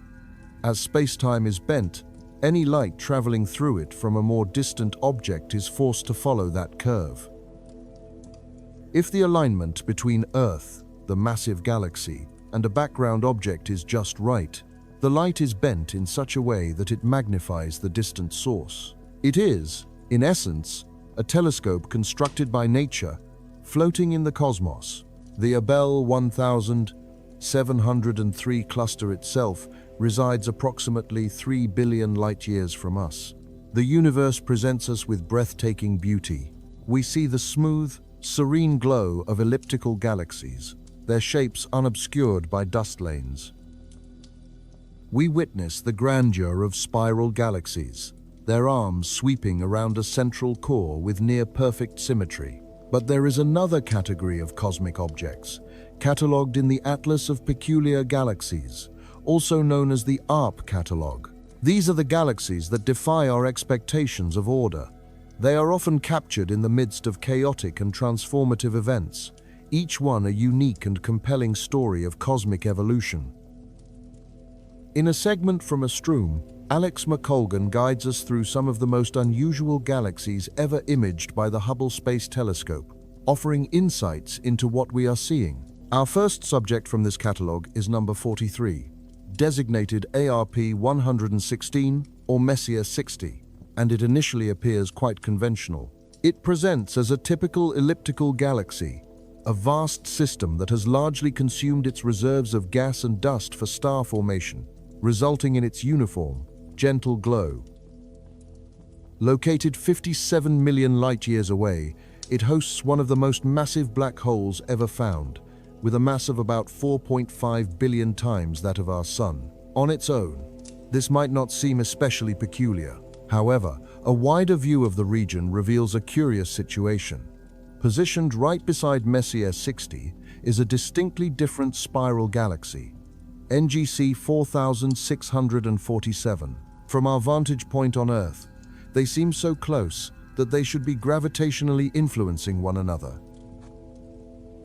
As space-time is bent, any light traveling through it from a more distant object is forced to follow that curve. If the alignment between Earth, the massive galaxy, and a background object is just right, the light is bent in such a way that it magnifies the distant source. It is, in essence, a telescope constructed by nature, floating in the cosmos. The Abell 1703 cluster itself resides approximately 3 billion light-years from us. The universe presents us with breathtaking beauty. We see the smooth, serene glow of elliptical galaxies, their shapes unobscured by dust lanes. We witness the grandeur of spiral galaxies, their arms sweeping around a central core with near-perfect symmetry. But there is another category of cosmic objects, catalogued in the Atlas of Peculiar Galaxies, also known as the ARP catalog. These are the galaxies that defy our expectations of order. They are often captured in the midst of chaotic and transformative events, each one a unique and compelling story of cosmic evolution. In a segment from Astronomy, Alex McColgan guides us through some of the most unusual galaxies ever imaged by the Hubble Space Telescope, offering insights into what we are seeing. Our first subject from this catalog is number 43, designated ARP 116 or Messier 60, and it initially appears quite conventional. It presents as a typical elliptical galaxy, a vast system that has largely consumed its reserves of gas and dust for star formation, resulting in its uniform, gentle glow. Located 57 million light-years away, it hosts one of the most massive black holes ever found, with a mass of about 4.5 billion times that of our Sun. On its own, this might not seem especially peculiar. However, a wider view of the region reveals a curious situation. Positioned right beside Messier 60 is a distinctly different spiral galaxy, NGC 4647. From our vantage point on Earth, they seem so close that they should be gravitationally influencing one another.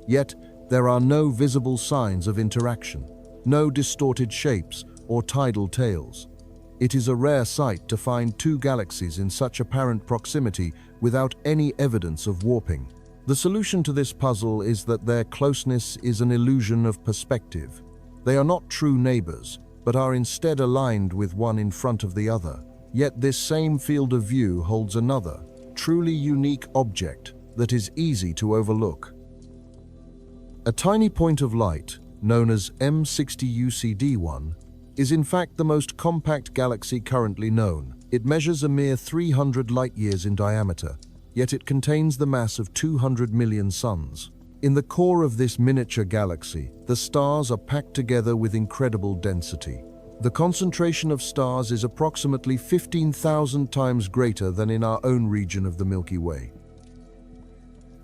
Yet, there are no visible signs of interaction, no distorted shapes or tidal tails. It is a rare sight to find two galaxies in such apparent proximity without any evidence of warping. The solution to this puzzle is that their closeness is an illusion of perspective. They are not true neighbors, but are instead aligned with one in front of the other. Yet this same field of view holds another, truly unique object that is easy to overlook. A tiny point of light, known as M60UCD1, is in fact the most compact galaxy currently known. It measures a mere 300 light-years in diameter, yet it contains the mass of 200 million suns. In the core of this miniature galaxy, the stars are packed together with incredible density. The concentration of stars is approximately 15,000 times greater than in our own region of the Milky Way.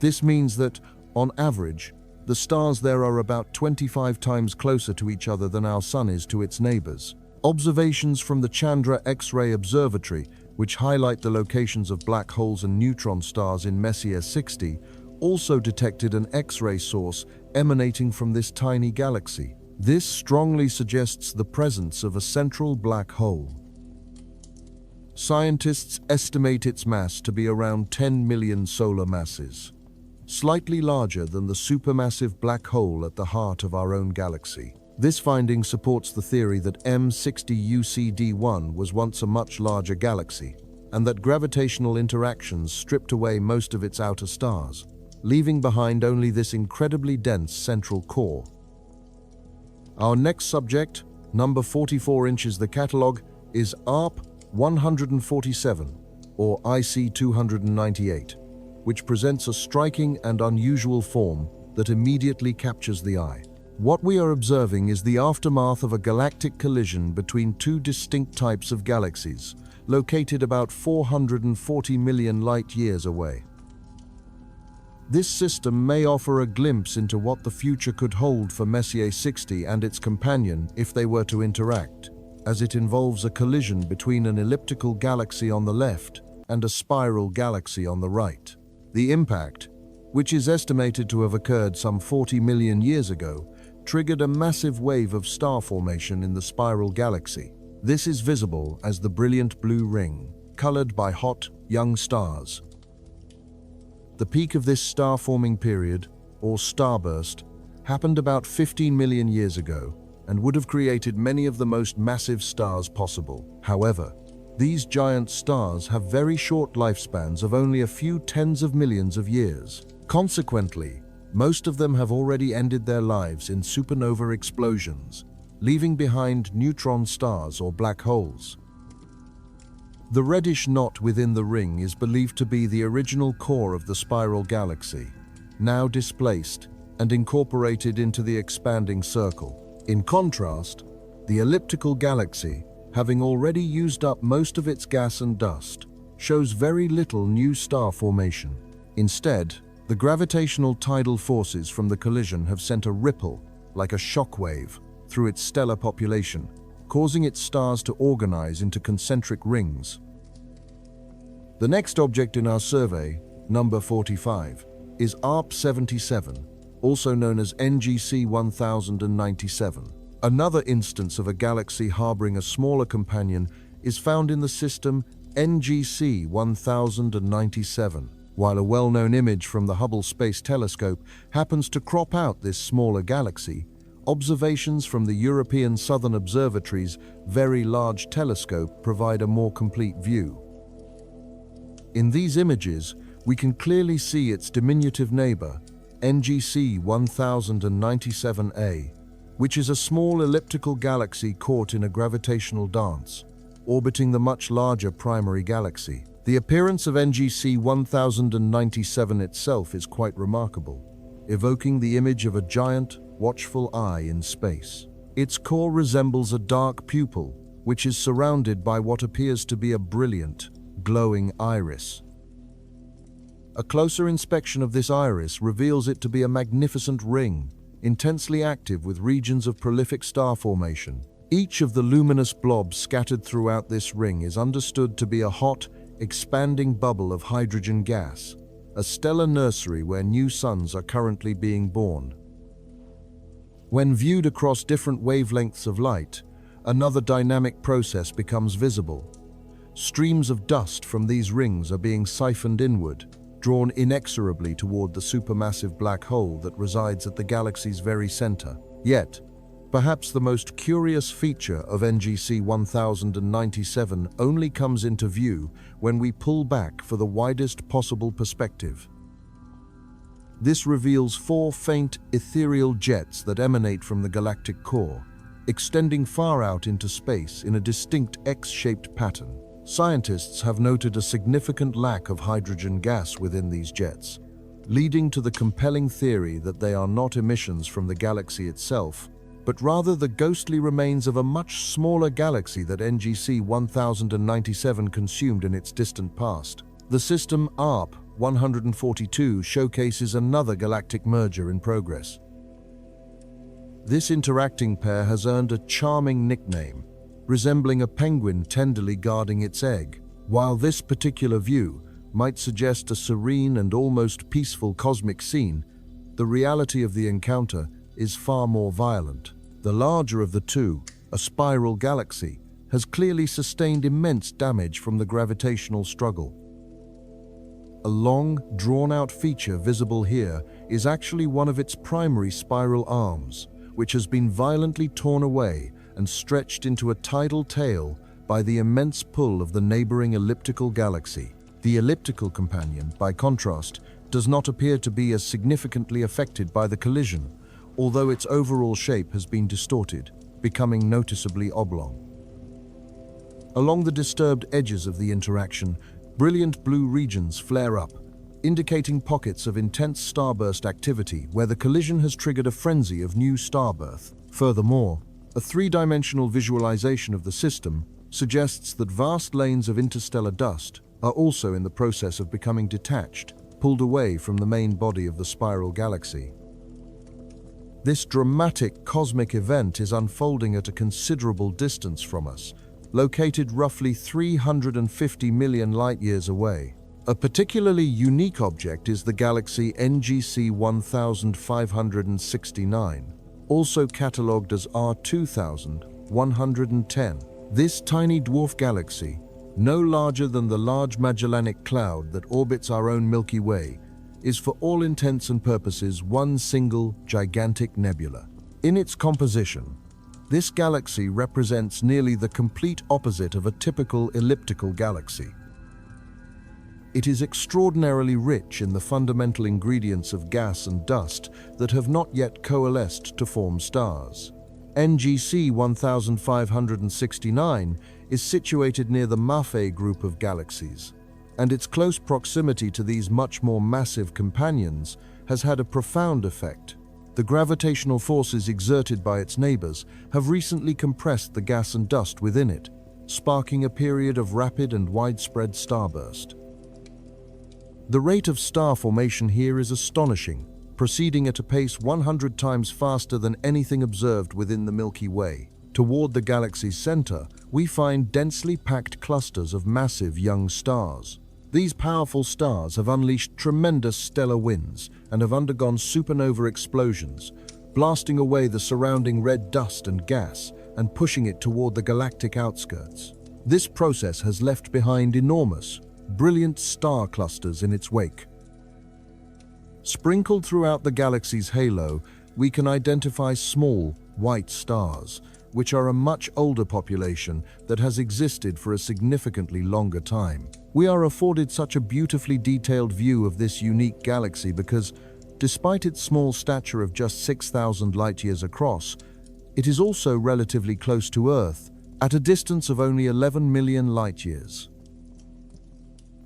This means that, on average, the stars there are about 25 times closer to each other than our Sun is to its neighbors. Observations from the Chandra X-ray Observatory, which highlight the locations of black holes and neutron stars in Messier 60, also detected an X-ray source emanating from this tiny galaxy. This strongly suggests the presence of a central black hole. Scientists estimate its mass to be around 10 million solar masses, slightly larger than the supermassive black hole at the heart of our own galaxy. This finding supports the theory that M60UCD1 was once a much larger galaxy, and that gravitational interactions stripped away most of its outer stars, leaving behind only this incredibly dense central core. Our next subject, number 44 inches the catalogue, is ARP 147, or IC 298, which presents a striking and unusual form that immediately captures the eye. What we are observing is the aftermath of a galactic collision between two distinct types of galaxies, located about 440 million light-years away. This system may offer a glimpse into what the future could hold for Messier 60 and its companion if they were to interact, as it involves a collision between an elliptical galaxy on the left and a spiral galaxy on the right. The impact, which is estimated to have occurred some 40 million years ago, triggered a massive wave of star formation in the spiral galaxy. This is visible as the brilliant blue ring, colored by hot, young stars. The peak of this star-forming period, or starburst, happened about 15 million years ago and would have created many of the most massive stars possible. However, these giant stars have very short lifespans of only a few tens of millions of years. Consequently, most of them have already ended their lives in supernova explosions, leaving behind neutron stars or black holes. The reddish knot within the ring is believed to be the original core of the spiral galaxy, now displaced and incorporated into the expanding circle. In contrast, the elliptical galaxy, having already used up most of its gas and dust, shows very little new star formation. Instead, the gravitational tidal forces from the collision have sent a ripple, like a shockwave, through its stellar population, causing its stars to organize into concentric rings. The next object in our survey, number 45, is ARP 77, also known as NGC 1097. Another instance of a galaxy harboring a smaller companion is found in the system NGC 1097. While a well-known image from the Hubble Space Telescope happens to crop out this smaller galaxy, observations from the European Southern Observatory's Very Large Telescope provide a more complete view. In these images, we can clearly see its diminutive neighbor, NGC 1097A, which is a small elliptical galaxy caught in a gravitational dance, orbiting the much larger primary galaxy. The appearance of NGC 1097 itself is quite remarkable, evoking the image of a giant, watchful eye in space. Its core resembles a dark pupil, which is surrounded by what appears to be a brilliant, glowing iris. A closer inspection of this iris reveals it to be a magnificent ring, intensely active with regions of prolific star formation. Each of the luminous blobs scattered throughout this ring is understood to be a hot, expanding bubble of hydrogen gas, a stellar nursery where new suns are currently being born. When viewed across different wavelengths of light, another dynamic process becomes visible. Streams of dust from these rings are being siphoned inward, drawn inexorably toward the supermassive black hole that resides at the galaxy's very center. Yet, perhaps the most curious feature of NGC 1097 only comes into view when we pull back for the widest possible perspective. This reveals four faint, ethereal jets that emanate from the galactic core, extending far out into space in a distinct X-shaped pattern. Scientists have noted a significant lack of hydrogen gas within these jets, leading to the compelling theory that they are not emissions from the galaxy itself, but rather the ghostly remains of a much smaller galaxy that NGC 1097 consumed in its distant past. The system ARP 142 showcases another galactic merger in progress. This interacting pair has earned a charming nickname, resembling a penguin tenderly guarding its egg. While this particular view might suggest a serene and almost peaceful cosmic scene, the reality of the encounter is far more violent. The larger of the two, a spiral galaxy, has clearly sustained immense damage from the gravitational struggle. A long, drawn-out feature visible here is actually one of its primary spiral arms, which has been violently torn away and stretched into a tidal tail by the immense pull of the neighboring elliptical galaxy. The elliptical companion, by contrast, does not appear to be as significantly affected by the collision, although its overall shape has been distorted, becoming noticeably oblong. Along the disturbed edges of the interaction, brilliant blue regions flare up, indicating pockets of intense starburst activity where the collision has triggered a frenzy of new starbirth. Furthermore, a three-dimensional visualization of the system suggests that vast lanes of interstellar dust are also in the process of becoming detached, pulled away from the main body of the spiral galaxy. This dramatic cosmic event is unfolding at a considerable distance from us, located roughly 350 million light-years away. A particularly unique object is the galaxy NGC 1569, also catalogued as R2110. This tiny dwarf galaxy, no larger than the Large Magellanic Cloud that orbits our own Milky Way, is for all intents and purposes one single gigantic nebula. In its composition, this galaxy represents nearly the complete opposite of a typical elliptical galaxy. It is extraordinarily rich in the fundamental ingredients of gas and dust that have not yet coalesced to form stars. NGC 1569 is situated near the Maffei group of galaxies, and its close proximity to these much more massive companions has had a profound effect. The gravitational forces exerted by its neighbors have recently compressed the gas and dust within it, sparking a period of rapid and widespread starburst. The rate of star formation here is astonishing, proceeding at a pace 100 times faster than anything observed within the Milky Way. Toward the galaxy's center, we find densely packed clusters of massive young stars. These powerful stars have unleashed tremendous stellar winds and have undergone supernova explosions, blasting away the surrounding red dust and gas and pushing it toward the galactic outskirts. This process has left behind enormous, brilliant star clusters in its wake. Sprinkled throughout the galaxy's halo, we can identify small, white stars, which are a much older population that has existed for a significantly longer time. We are afforded such a beautifully detailed view of this unique galaxy because, despite its small stature of just 6,000 light-years across, it is also relatively close to Earth, at a distance of only 11 million light-years.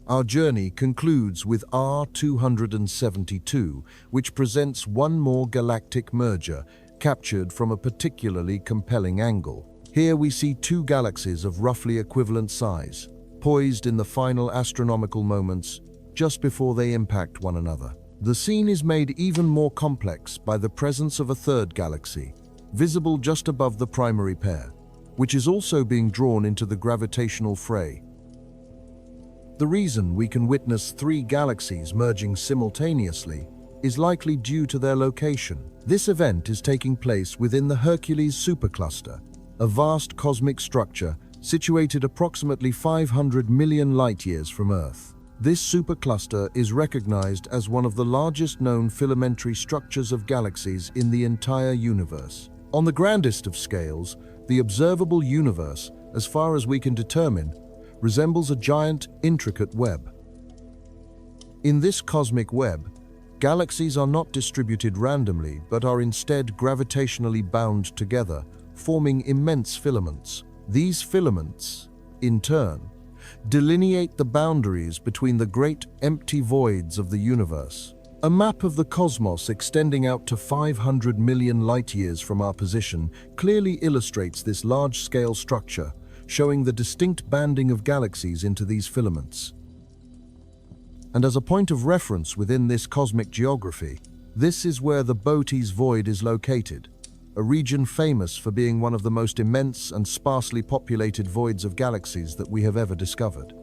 Our journey concludes with R272, which presents one more galactic merger, captured from a particularly compelling angle. Here we see two galaxies of roughly equivalent size, poised in the final astronomical moments just before they impact one another. The scene is made even more complex by the presence of a third galaxy, visible just above the primary pair, which is also being drawn into the gravitational fray. The reason we can witness three galaxies merging simultaneously is likely due to their location. This event is taking place within the Hercules supercluster, a vast cosmic structure situated approximately 500 million light-years from Earth. This supercluster is recognized as one of the largest known filamentary structures of galaxies in the entire universe. On the grandest of scales, the observable universe, as far as we can determine, resembles a giant, intricate web. In this cosmic web, galaxies are not distributed randomly, but are instead gravitationally bound together, forming immense filaments. These filaments, in turn, delineate the boundaries between the great empty voids of the universe. A map of the cosmos extending out to 500 million light-years from our position clearly illustrates this large-scale structure, showing the distinct banding of galaxies into these filaments. And as a point of reference within this cosmic geography, this is where the Bootes Void is located, a region famous for being one of the most immense and sparsely populated voids of galaxies that we have ever discovered.